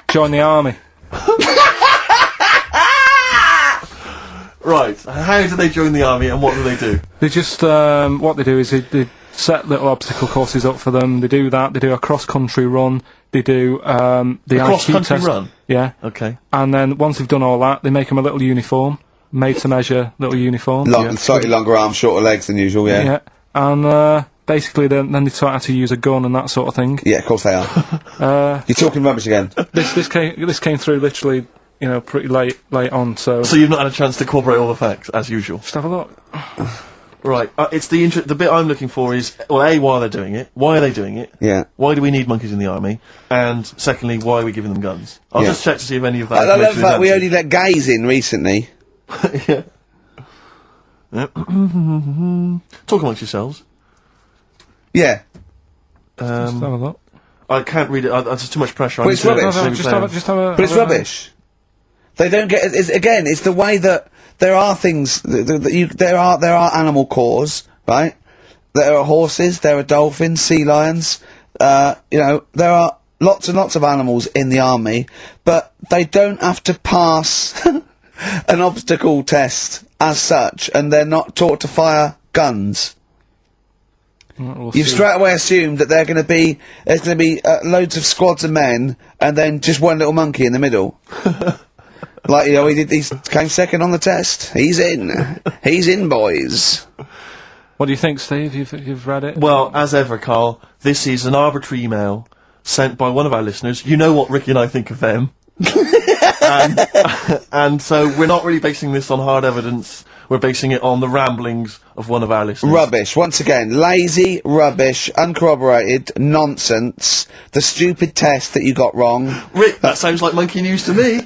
S3: Join the army.
S2: Right. How do they join the army, and what do they do?
S3: They just, what they do is they set little obstacle courses up for them. They do that. They do a cross-country run. They do the IQ
S2: cross-country
S3: test.
S2: run?
S3: Yeah.
S2: Okay.
S3: And then once they've done all that, they make them a little uniform, made to measure little uniform.
S1: Slightly longer arms, shorter legs than usual. Yeah.
S3: Yeah. And basically, then they taught how to use a gun and that sort of thing.
S1: Yeah, of course they are. You're talking rubbish again.
S3: This came through literally, pretty late on. So
S2: So you've not had a chance to incorporate all the facts, as usual.
S3: just have a look.
S2: Right. It's the bit I'm looking for is, well, A, why are they doing it? Why are they doing it?
S1: Yeah.
S2: Why do we need monkeys in the army? And secondly, why are we giving them guns? I'll
S1: Yeah.
S2: just check to see if any of that
S1: I love the
S2: information
S1: fact we
S2: is
S1: only let gays in recently.
S2: yeah. Yep. Talk amongst yourselves.
S1: Yeah.
S3: Just have a look.
S2: I can't read it. There's too much pressure.
S1: But it's rubbish.
S3: No, just have a.
S1: But it's rubbish. They don't get. It's the way that there are things. There are animal cores, right? There are horses. There are dolphins, sea lions. There are lots and lots of animals in the army, but they don't have to pass an obstacle test as such, and they're not taught to fire guns.
S3: We'll
S1: You've
S3: see.
S1: straight away assumed that there's going to be loads of squads of men, and then just one little monkey in the middle. Like, you know, he came second on the test. He's in, boys.
S3: What do you think, Steve? You've read it?
S2: Well, as ever, Carl, this is an arbitrary email sent by one of our listeners. You know what Ricky and I think of them. and so we're not really basing this on hard evidence. We're basing it on the ramblings of one of our listeners.
S1: Rubbish. Once again, lazy, rubbish, uncorroborated, nonsense. The stupid test that you got wrong.
S2: Rick, that sounds like monkey news to me.